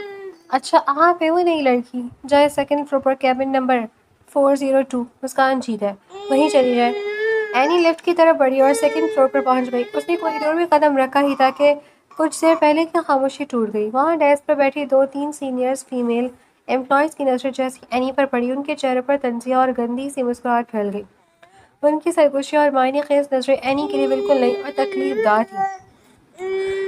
اچھا آپ ہیں وہ نئی لڑکی، جائے سیکنڈ فلور پر کیبن نمبر 402 مسکان جیت ہے، وہیں چلی جائے۔ اینی لفٹ کی طرف بڑھی اور سیکنڈ فلور پر پہنچ گئی۔ اس نے کوریڈور میں قدم رکھا ہی تھا کہ کچھ دیر پہلے کی خاموشی ٹوٹ گئی۔ وہاں ڈیسک پر بیٹھی دو تین سینئرز فیمیل امپلائیز کی نظر جیسے اینی پر پڑی، ان کے چہروں پر طنزیہ اور گندی سی مسکراہٹ پھیل گئی۔ ان کی سرگوشی اور معنی خیز نظریں اینی کے لیے بالکل نئی اور تکلیف دہ تھیں۔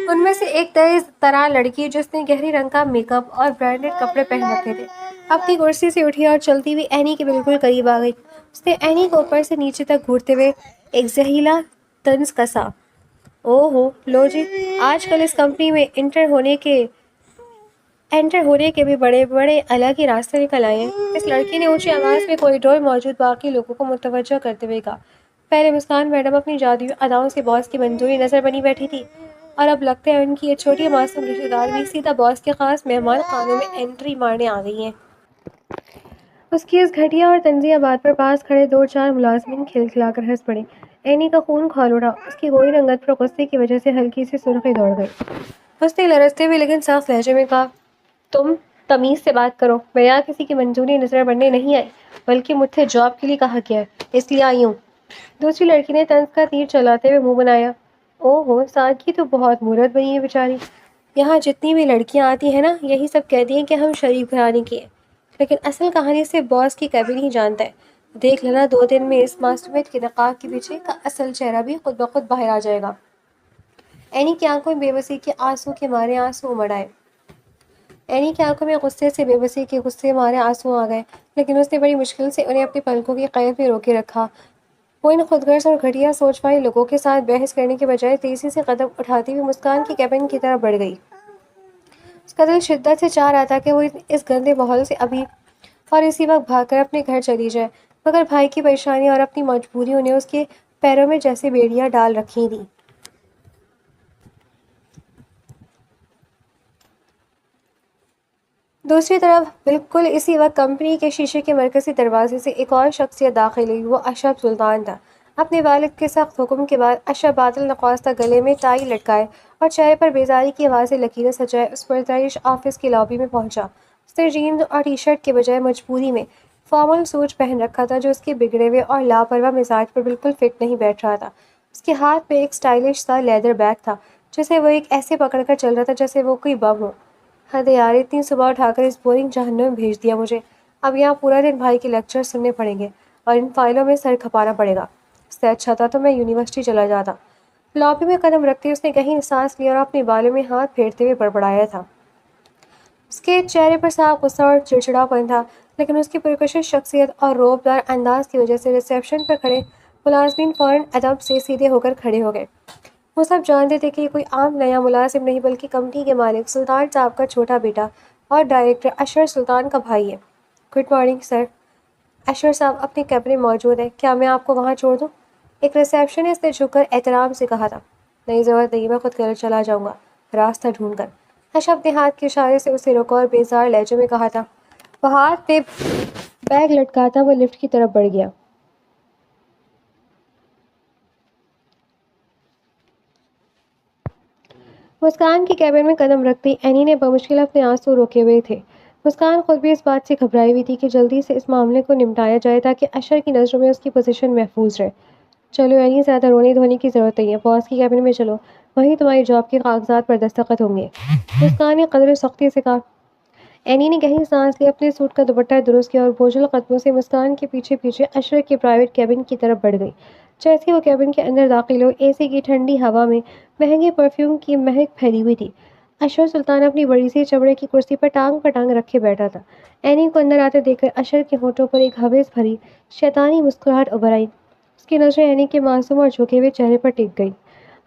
ان میں سے ایک تیز طرح لڑکی جس نے گہری رنگ کا میک اپ اور برانڈڈ کپڑے پہن رکھے تھے، اپنی کرسی سے اٹھی اور چلتی ہوئی اینی کے بالکل قریب آ گئی۔ اس نے اینی کو اوپر سے نیچے تک گھورتے ہوئے ایک زہریلا طنز کسا، او ہو لو جی، آج کل اس کمپنی میں انٹر ہونے کے بھی بڑے بڑے الگ ہی راستے نکل آئے ہیں۔ اس لڑکی نے اونچی آواز میں کوریڈور میں موجود باقی لوگوں کو متوجہ کرتے ہوئے کہا۔ پہلے مسکان میڈم اپنی جادوئی اداؤں سے باس کی منظوری نظر بنی بیٹھی تھی، اور اب لگتا ہے ان کی یہ چھوٹی معصوم رشتہ دار بھی سیدھا باس کے خاص مہمان خانوں میں انٹری مارنے آ گئی ہیں۔ اس کی اس گھٹیا اور طنزیہ بات پر پاس کھڑے دو چار ملازمین کھلکھلا کر ہنس پڑے۔ اینی کا خون کھول اٹھا، اس کی گوئی رنگت پر غصے کی وجہ سے ہلکی سی سرخی دوڑ گئی۔ اس نے لرزتے ہوئے لیکن صاف لہجے میں کہا، تم تمیز سے بات کرو، میں یہاں کسی کی منظوری نظر بننے نہیں آئی، بلکہ مجھے جاب کے لیے کہا گیا ہے، اس لیے آئی ہوں۔ دوسری لڑکی نے طنز کا تیر چلاتے ہوئے منہ بنایا، او ہو سادگی تو بہت مورت بنی ہے بیچاری، یہاں جتنی بھی لڑکیاں آتی ہیں نا یہی سب کہتی ہیں کہ ہم شریف گھرانے کی ہیں، لیکن اصل کہانی سے باس کی کیبن ہی جانتا ہے، دیکھ لینا 2 دن میں اس معصومیت کے نقاب کے پیچھے کا اصل چہرہ بھی خود بخود باہر آ جائے گا۔ اینی کی آنکھوں میں بے بسی کے آنسو کے مارے آنسو امڑ آئے۔ اینی کی آنکھوں میں غصے سے بے بسی کے غصے مارے آنسو آ گئے، لیکن اس نے بڑی مشکل سے انہیں اپنی پلکوں کی قید میں روکے رکھا۔ وہ ان خود غرض اور گھٹیا سوچ والے لوگوں کے ساتھ بحث کرنے کے بجائے تیزی سے قدم اٹھاتی ہوئی مسکان کی کیبن کی طرف بڑھ گئی۔ اس کا دل شدت سے چاہ رہا تھا کہ وہ اس گندے ماحول سے ابھی اور اسی وقت بھاگ کر اپنے گھر چلی جائے، مگر بھائی کی پریشانی اور اپنی مجبوریوں نے اس کے پیروں میں جیسے بیڑیاں ڈال رکھی تھیں۔ دوسری طرف بالکل اسی وقت کمپنی کے شیشے کے مرکزی دروازے سے ایک اور شخصیت داخل ہوئی، وہ اشرف سلطان تھا۔ اپنے والد کے سخت حکم کے بعد اشرف بادل نخواستہ گلے میں ٹائی لٹکائے اور چہرے پر بیزاری کی واضح لکیریں سجائے اس پرتعیش آفس کی لابی میں پہنچا۔ اس نے جینز اور ٹی شرٹ کے بجائے مجبوری میں فارمل سوٹ پہن رکھا تھا جو اس کے بگڑے ہوئے اور لاپرواہ مزاج پر بالکل فٹ نہیں بیٹھ رہا تھا۔ اس کے ہاتھ میں ایک اسٹائلش سا لیدر بیگ تھا جسے وہ ایک ایسے پکڑ کر چل رہا تھا جیسے وہ کوئی بم ہو۔ حد یار، اتنی صبح اٹھا کر اس بورنگ جہنم میں بھیج دیا مجھے، اب یہاں پورا دن بھائی کے لیکچر سننے پڑیں گے۔ اور ان فائلوں میں سر کھپانا پڑے گا۔ اس سے اچھا تھا تو میں یونیورسٹی چلا جاتا۔ لابی میں قدم رکھتے اس نے کہیں سانس لیا اور اپنے بالوں میں ہاتھ پھیرتے ہوئے بڑبڑایا تھا۔ اس کے چہرے پر صاف غصہ اور چڑچڑاپن تھا، لیکن اس کی پرکشش شخصیت اور رعبدار انداز کی وجہ سے ریسیپشن پر کھڑے ملازمین فوراً ادب سے سیدھے ہو کر کھڑے ہو گئے۔ وہ سب جانتے تھے کہ یہ کوئی عام نیا ملازم نہیں بلکہ کمپنی کے مالک سلطان صاحب کا چھوٹا بیٹا اور ڈائریکٹر اشر سلطان کا بھائی ہے۔ Good morning sir. اشر صاحب اپنے کیبن میں موجود ہیں، کیا میں آپ کو وہاں چھوڑ دوں؟ ایک ریسیپشنسٹ نے جھک کر احترام سے کہا تھا۔ نہیں ضرورت نہیں، میں خود چلا جاؤں گا راستہ ڈھونڈ کر۔ اشرف نے ہاتھ کے اشارے سے اسے روکا اور بیزار لہجے میں کہا تھا۔ وہ ہاتھ پہ بیگ لٹکاتا وہ لفٹ کی طرف بڑھ گیا۔ مسکان کے کیبن میں قدم رکھتے اینی نے بمشکل اپنے آنسو روکے ہوئے تھے۔ مسکان خود بھی اس بات سے گھبرائی ہوئی تھی کہ جلدی سے اس معاملے کو نمٹایا جائے تاکہ اشر کی نظروں میں اس کی پوزیشن محفوظ رہے۔ چلو اینی، زیادہ رونے دھونے کی ضرورت نہیں ہے، باس کی کیبن میں چلو، وہیں تمہاری جاب کے کاغذات پر دستخط ہوں گے۔ مسکان نے قدر سختی سے کہا۔ اینی نے گہری سانس لی، اپنے سوٹ کا دوپٹہ درست کیا اور بوجھل قدموں سے مسکان کے پیچھے پیچھے اشر کے پرائیویٹ کیبن کی طرف بڑھ گئی۔ جیسے وہ کیبن کے اندر داخل ہوئے، اے سی کی ٹھنڈی ہوا میں مہنگے پرفیوم کی مہک پھیلی ہوئی تھی۔ اشر سلطان اپنی بڑی سی چمڑے کی کرسی پر ٹانگ پر ٹانگ رکھے بیٹھا تھا۔ اینی کو اندر آتے دیکھ کر اشر کے ہونٹوں پر ایک ہوس بھری شیطانی مسکراہٹ ابھر آئی۔ اس کی نظریں اینی کے معصوم اور جھکے ہوئے چہرے پر ٹک گئی۔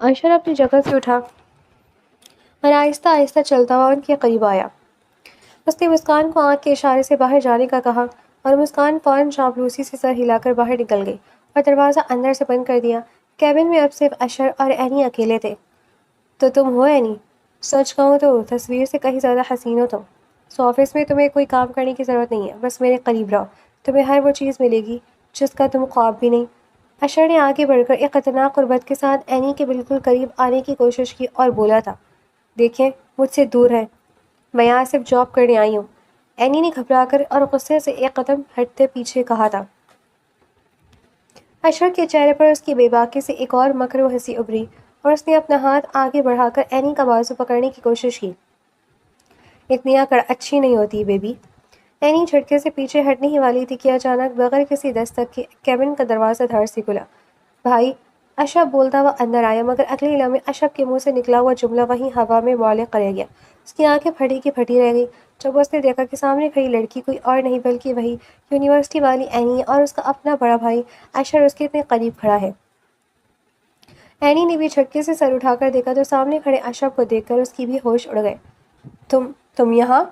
اشر اپنی جگہ سے اٹھا اور آہستہ آہستہ چلتا ہوا ان کے قریب آیا۔ اس نے مسکان کو آنکھ کے اشارے سے باہر جانے کا کہا اور مسکان فوراً چاپلوسی سے سر ہلا کر باہر نکل گئی اور دروازہ اندر سے بند کر دیا۔ کیبن میں اب صرف اشر اور اینی اکیلے تھے۔ تو تم ہو اینی؟ سچ کہوں تو تصویر سے کہیں زیادہ حسین ہو تم۔ اس آفس میں تمہیں کوئی کام کرنے کی ضرورت نہیں ہے، بس میرے قریب رہو، تمہیں ہر وہ چیز ملے گی جس کا تم خواب بھی نہیں۔ اشر نے آگے بڑھ کر ایک خطرناک قربت کے ساتھ اینی کے بالکل قریب آنے کی کوشش کی اور بولا تھا۔ دیکھیں، مجھ سے دور ہے، میں یہاں صرف جاب کرنے آئی ہوں۔ اینی نے گھبرا کر اور غصے سے ایک قدم ہٹتے پیچھے کہا تھا۔ اشر کے چہرے پر اس کی بے باکی سے ایک اور مکر و ہنسی ابھری اور اس نے اپنا ہاتھ آگے بڑھا کر اینی کا بازو پکڑنے کی کوشش کی۔ اتنی اکڑ اچھی نہیں ہوتی بیبی۔ اینی جھٹکے سے پیچھے ہٹنے ہی والی تھی کہ اچانک بغیر کسی دستک کے کیبن کا دروازہ دھڑ سے کھلا۔ بھائی، اشرف بولتا ہوا اندر آیا، مگر اگلے لمحے اشرف کے منہ سے نکلا ہوا جملہ وہیں ہوا میں معلق رہ گیا۔ اس کی آنکھیں پھٹی کی پھٹی رہ گئی جب اس نے دیکھا کہ سامنے کھڑی لڑکی کوئی اور نہیں بلکہ وہی یونیورسٹی والی اینی ہے اور اس کا اپنا بڑا بھائی اشر اس کے اتنے قریب کھڑا ہے۔ اینی نے بھی جھٹکے سے سر اٹھا کر دیکھا تو سامنے کھڑے اشرف کو دیکھ کر اس کی بھی ہوش اڑ گئے۔ تم یہاں؟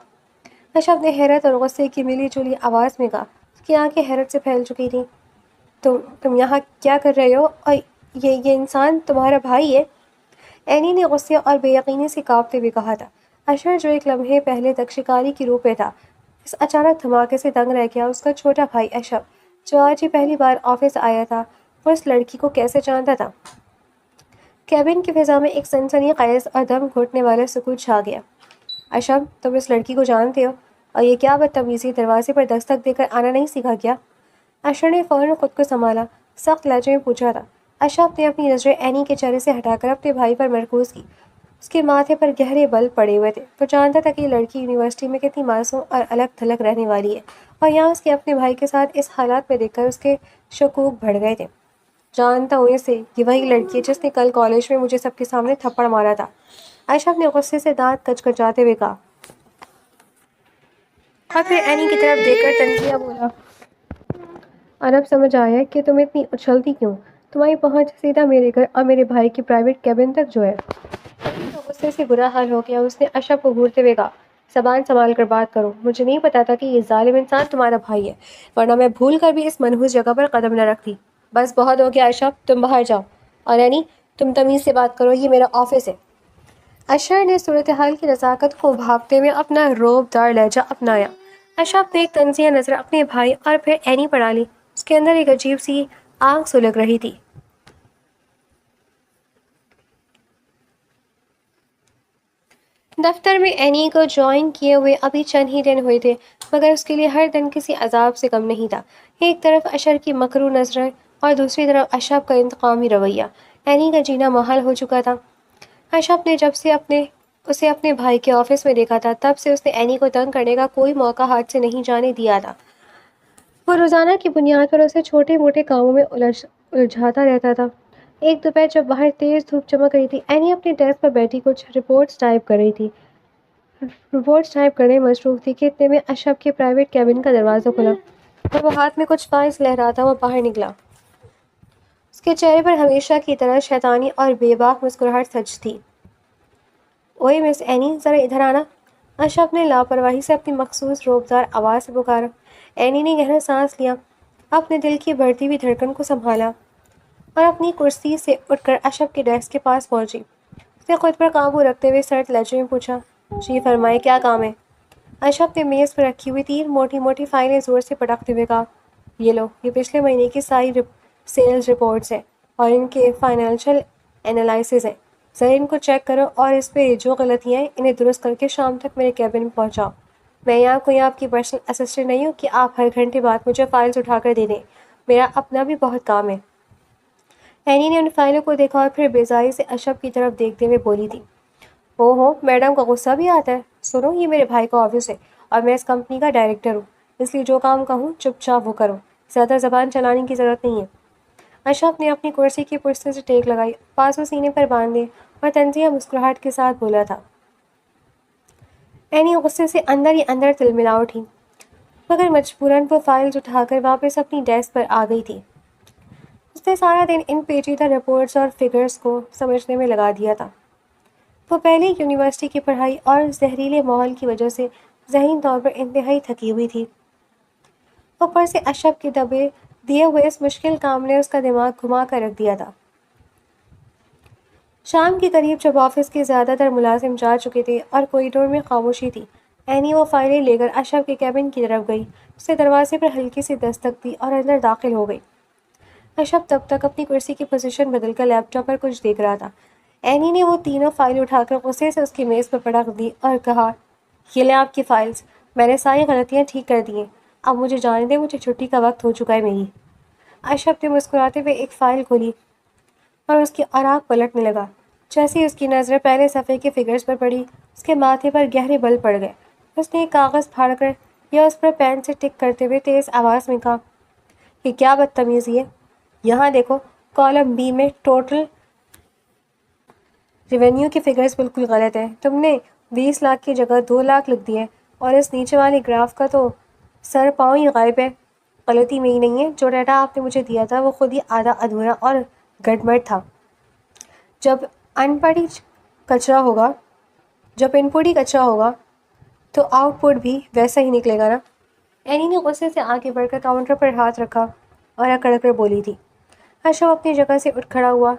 اشرف نے حیرت اور غصے کی ملی جلی آواز میں کہا۔ اس کی آنکھیں حیرت سے پھیل چکی تھیں۔ تم یہاں کیا کر رہے ہو؟ اور یہ انسان تمہارا بھائی ہے؟ اینی نے غصے اور بے یقینی سے کانپتے ہوئے کہا تھا۔ اشر جو ایک لمحے پہلے تک شکاری کی روح پہ تھا، اس اچانک دھماکے سے دنگ رہ گیا۔ اس کا چھوٹا بھائی اشرف، جو آج ہی پہلی بار آفس آیا تھا، وہ اس لڑکی کو کیسے جانتا تھا؟ کیبن کی فضا میں ایک سنسنی خیز اور دم گھٹنے والا سکوت چھا گیا۔ اشرف، تم اس لڑکی کو جانتے ہو؟ اور یہ کیا بدتمیزی، دروازے پر دستک دے کر آنا نہیں سیکھا کیا؟ اشر نے فوراً خود کو سنبھالا، سخت لہجے میں پوچھا تھا۔ اشرف نے اپنی نظریں اینی کے چہرے سے ہٹا کر اپنے بھائی پر مرکوز کی۔ اس کے ماتھے پر گہرے بل پڑے ہوئے تھے۔ وہ جانتا تھا کہ یہ لڑکی یونیورسٹی میں کتنی معصوم اور الگ تھلگ رہنے والی ہے، اور یہاں اس کے اپنے بھائی کے ساتھ اس حالات میں دیکھ کر اس کے شکوک بڑھ گئے تھے۔ جانتا ہوں اسے، یہ وہی لڑکی ہے جس نے کل کالج میں مجھے سب کے سامنے تھپڑ مارا تھا، اشرف نے غصے سے دانت کچکچاتے ہوئے کہا۔ اور پھر اینی کی طرف دیکھ کر تنزیہ بولا، اور اب سمجھ آیا کہ تم اتنی اچھلتی کیوں؟ تمہاری پہنچ سیدھا میرے گھر اور میرے بھائی کی پرائیویٹ کیبن تک جو ہے۔ غصے سے برا حال ہو گیا۔ اس نے اشرف کو گھورتے ہوئے کہا، زبان سنبھال کر بات کرو، مجھے نہیں پتا تھا کہ یہ ظالم انسان تمہارا بھائی ہے، ورنہ میں بھول کر بھی اس منحوس جگہ پر قدم نہ رکھتی۔ بس بہت ہو گیا اشرف، تم باہر جاؤ، اور اینی تم تمیز سے بات کرو، یہ میرا آفس ہے۔ اشر نے صورتحال کی نزاکت کو بھاپتے ہوئے اپنا رعب دار لہجہ اپنایا۔ اشرف نے ایک تنزیہ نظر اپنے بھائی اور پھر اینی پر ڈالی۔ اس کے اندر ایک عجیب سی آگ سلگ رہی تھی۔ دفتر میں اینی کو جوائن کیے ہوئے ابھی چند ہی دن ہوئے تھے، مگر اس کے لیے ہر دن کسی عذاب سے کم نہیں تھا۔ ایک طرف اشر کی مکرو نظریں اور دوسری طرف اشرف کا انتقامی رویہ۔ اینی کا جینا محال ہو چکا تھا۔ اشرف نے جب سے اسے اپنے بھائی کے آفس میں دیکھا تھا، تب سے اس نے اینی کو تنگ کرنے کا کوئی موقع ہاتھ سے نہیں جانے دیا تھا۔ وہ روزانہ کی بنیاد پر اسے چھوٹے موٹے کاموں میں الجھاتا رہتا تھا۔ ایک دوپہر جب باہر تیز دھوپ چمک رہی تھی، اینی اپنے ڈیسک پر بیٹھی کچھ رپورٹس ٹائپ کر رہی تھی۔ رپورٹس ٹائپ کرنے میں مصروف تھی کہ اتنے میں اشرف کے پرائیویٹ کیبن کا دروازہ کھلا اور وہ ہاتھ میں کچھ فائلز لہراتا ہوا باہر نکلا۔ اس کے چہرے پر ہمیشہ کی طرح شیطانی اور بے باک مسکراہٹ سج تھی۔ اوئے مس اینی، ذرا ادھر آنا، اشرف نے لاپرواہی سے اپنی مخصوص روبدار آواز سے پکارا۔ اینی نے گہرا سانس لیا، اپنے دل کی بڑھتی ہوئی دھڑکن کو سنبھالا اور اپنی کرسی سے اٹھ کر اشرف کے ڈیسک کے پاس پہنچی۔ اس نے خود پر قابو رکھتے ہوئے سرد لہجے میں پوچھا، جی فرمائے، کیا کام ہے؟ اشرف نے میز پر رکھی ہوئی 3 موٹی موٹی فائلیں زور سے پٹکتے ہوئے کہا، یہ لو، یہ پچھلے مہینے کی ساری سیلز رپورٹس ہیں اور ان کے فائنینشیل انالائسز ہیں۔ ذرا ان کو چیک کرو اور اس پہ جو غلطیاں ہیں انہیں درست کر کے شام تک میرے کیبن میں پہنچاؤ۔ میں یہاں کوئی آپ کی پرسنل اسسٹنٹ نہیں ہوں کہ آپ ہر گھنٹے بعد مجھے فائلز اٹھا کر دے دیں۔ میرا اپنا بھی بہت کام ہے۔ اینی نے ان فائلوں کو دیکھا اور پھر بیزاری سے اشرف کی طرف دیکھتے ہوئے بولی تھی، او ہو، میڈم کا غصہ بھی آتا ہے۔ سنو، یہ میرے بھائی کا آفس ہے اور میں اس کمپنی کا ڈائریکٹر ہوں، اس لیے جو کام کہوں چپ چاپ وہ کرو، زیادہ زبان چلانے کی ضرورت نہیں ہے۔ اشرف نے اپنی کرسی کی پشت سے ٹیک لگائی، بازو سینے پر باندھے اور طنزیہ مسکراہٹ کے ساتھ بولا تھا۔ اینی غصے سے اندر ہی اندر تلملا اٹھی، مگر مجبوراً وہ فائلز اٹھا کر واپس اپنی ڈیسک پر آ گئی تھی۔ اس نے سارا دن ان پیچیدہ رپورٹس اور فگرز کو سمجھنے میں لگا دیا تھا۔ وہ پہلے یونیورسٹی کی پڑھائی اور زہریلے ماحول کی وجہ سے ذہنی طور پر انتہائی تھکی ہوئی تھی۔ اوپر سے اشرف کے دیے ہوئے اس مشکل کام نے اس کا دماغ گھما کر رکھ دیا تھا۔ شام کے قریب جب آفس کے زیادہ تر ملازم جا چکے تھے اور کوریڈور میں خاموشی تھی، اینی وہ فائلیں لے کر اشرف کے کیبن کی طرف گئی۔ اس نے دروازے پر ہلکی سی دستک دی اور اندر داخل ہو گئی۔ اشرف تب تک اپنی کرسی کی پوزیشن بدل کر لیپ ٹاپ پر کچھ دیکھ رہا تھا۔ اینی نے وہ تینوں فائلیں اٹھا کر غصے سے اس کی میز پر پٹک دی اور کہا، یہ لیں آپ کی فائلز، میں نے ساری غلطیاں ٹھیک کر دی ہیں، اب مجھے جانے دیں، مجھے چھٹی کا وقت ہو چکا ہے میری۔ اشرف نے مسکراتے ہوئے ایک فائل کھولی اور اس کی اوراق پلٹنے لگا۔ جیسے ہی اس کی نظر پہلے صفحے کے فگرز پر پڑی، اس کے ماتھے پر گہرے بل پڑ گئے۔ اس نے ایک کاغذ پھاڑ کر یا اس پر پین سے ٹک کرتے ہوئے تیز آواز میں کہا، یہ کیا بدتمیزی ہے؟ یہاں دیکھو، کالم بی میں ٹوٹل ریونیو کے فگرز بالکل غلط ہیں۔ تم نے 20 لاکھ کی جگہ 2 لاکھ لکھ دی ہے اور اس نیچے والے گراف کا تو سر پاؤں ہی غائب ہے۔ غلطی میں ہی نہیں ہے، جو ڈیٹا آپ نے مجھے دیا تھا وہ خود ہی آدھا ادھورا اور گڑبڑ تھا۔ جب ان پٹ ہی کچرا ہوگا تو آؤٹ پٹ بھی ویسا ہی نکلے گا نا۔ اینی نے غصے سے آگے بڑھ کر کاؤنٹر پر ہاتھ رکھا اور اکڑ کر بولی تھی۔ اشرف اپنی جگہ سے اٹھ کھڑا ہوا،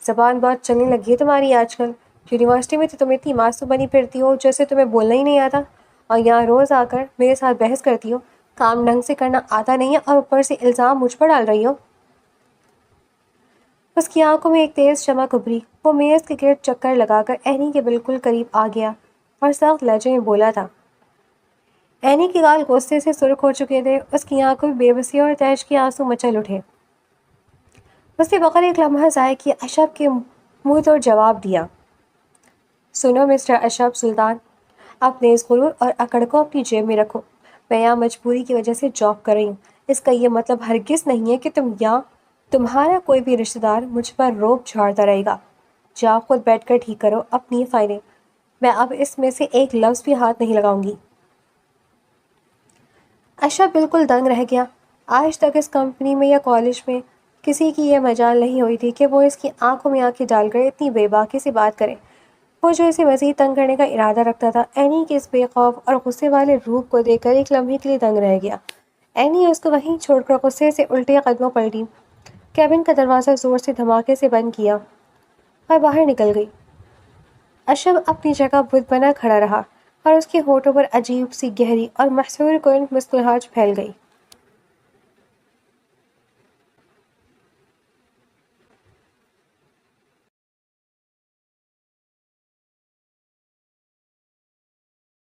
زبان بہت چلنے لگی ہے تمہاری آج کل۔ یونیورسٹی میں تو تم اتنی معصوم بنی پھرتی ہو جیسے تمہیں بولنا ہی نہیں آتا، اور یہاں روز آ کر میرے ساتھ بحث کرتی ہو، کام ڈھنگ سے کرنا آتا نہیں ہے اور اوپر سے الزام مجھ پر ڈال رہی ہو۔ اس کی آنکھوں میں ایک تیز چمک ابھری۔ وہ میز کے گرد چکر لگا کر اینی کے بالکل قریب آ گیا اور سخت لہجے میں بولا تھا۔ اینی کے گال غصے سے سرخ ہو چکے تھے، اس کی آنکھوں میں بے بسی اور تیش کے آنسو مچل اٹھے۔ اس نے بغیر ایک لمحہ ضائع کیے اشرف کے منہ توڑ جواب دیا، سنو مسٹر اشرف سلطان، اپنے اس غرور اور اکڑ کو اپنی جیب میں رکھو۔ میں یہاں مجبوری کی وجہ سے جاب کر رہی ہوں، اس کا یہ مطلب ہرگز نہیں ہے کہ تمہارا کوئی بھی رشتہ دار مجھ پر روب جھاڑتا رہے گا۔ جاؤ، خود بیٹھ کر ٹھیک کرو اپنی یہ فائلیں، میں اب اس میں سے ایک لفظ بھی ہاتھ نہیں لگاؤں گی۔ اشرف بالکل دنگ رہ گیا۔ آج تک اس کمپنی میں یا کالج میں کسی کی یہ مجال نہیں ہوئی تھی کہ وہ اس کی آنکھوں میں آنکھیں ڈال کر اتنی بے باکی سے بات کرے۔ وہ جو اسے مزید تنگ کرنے کا ارادہ رکھتا تھا، اینی کے اس بے خوف اور غصے والے روپ کو دیکھ کر ایک لمحے کے لیے دنگ رہ گیا۔ اینی اس کو وہیں چھوڑ کر غصے سے الٹے قدموں پلٹی، کیبن کا دروازہ زور سے دھماکے سے بند کیا اور باہر نکل گئی۔ اشرف اپنی جگہ بت بنا کھڑا رہا اور اس کے ہونٹوں پر عجیب سی گہری اور محصور کن مسکراہٹ پھیل گئی۔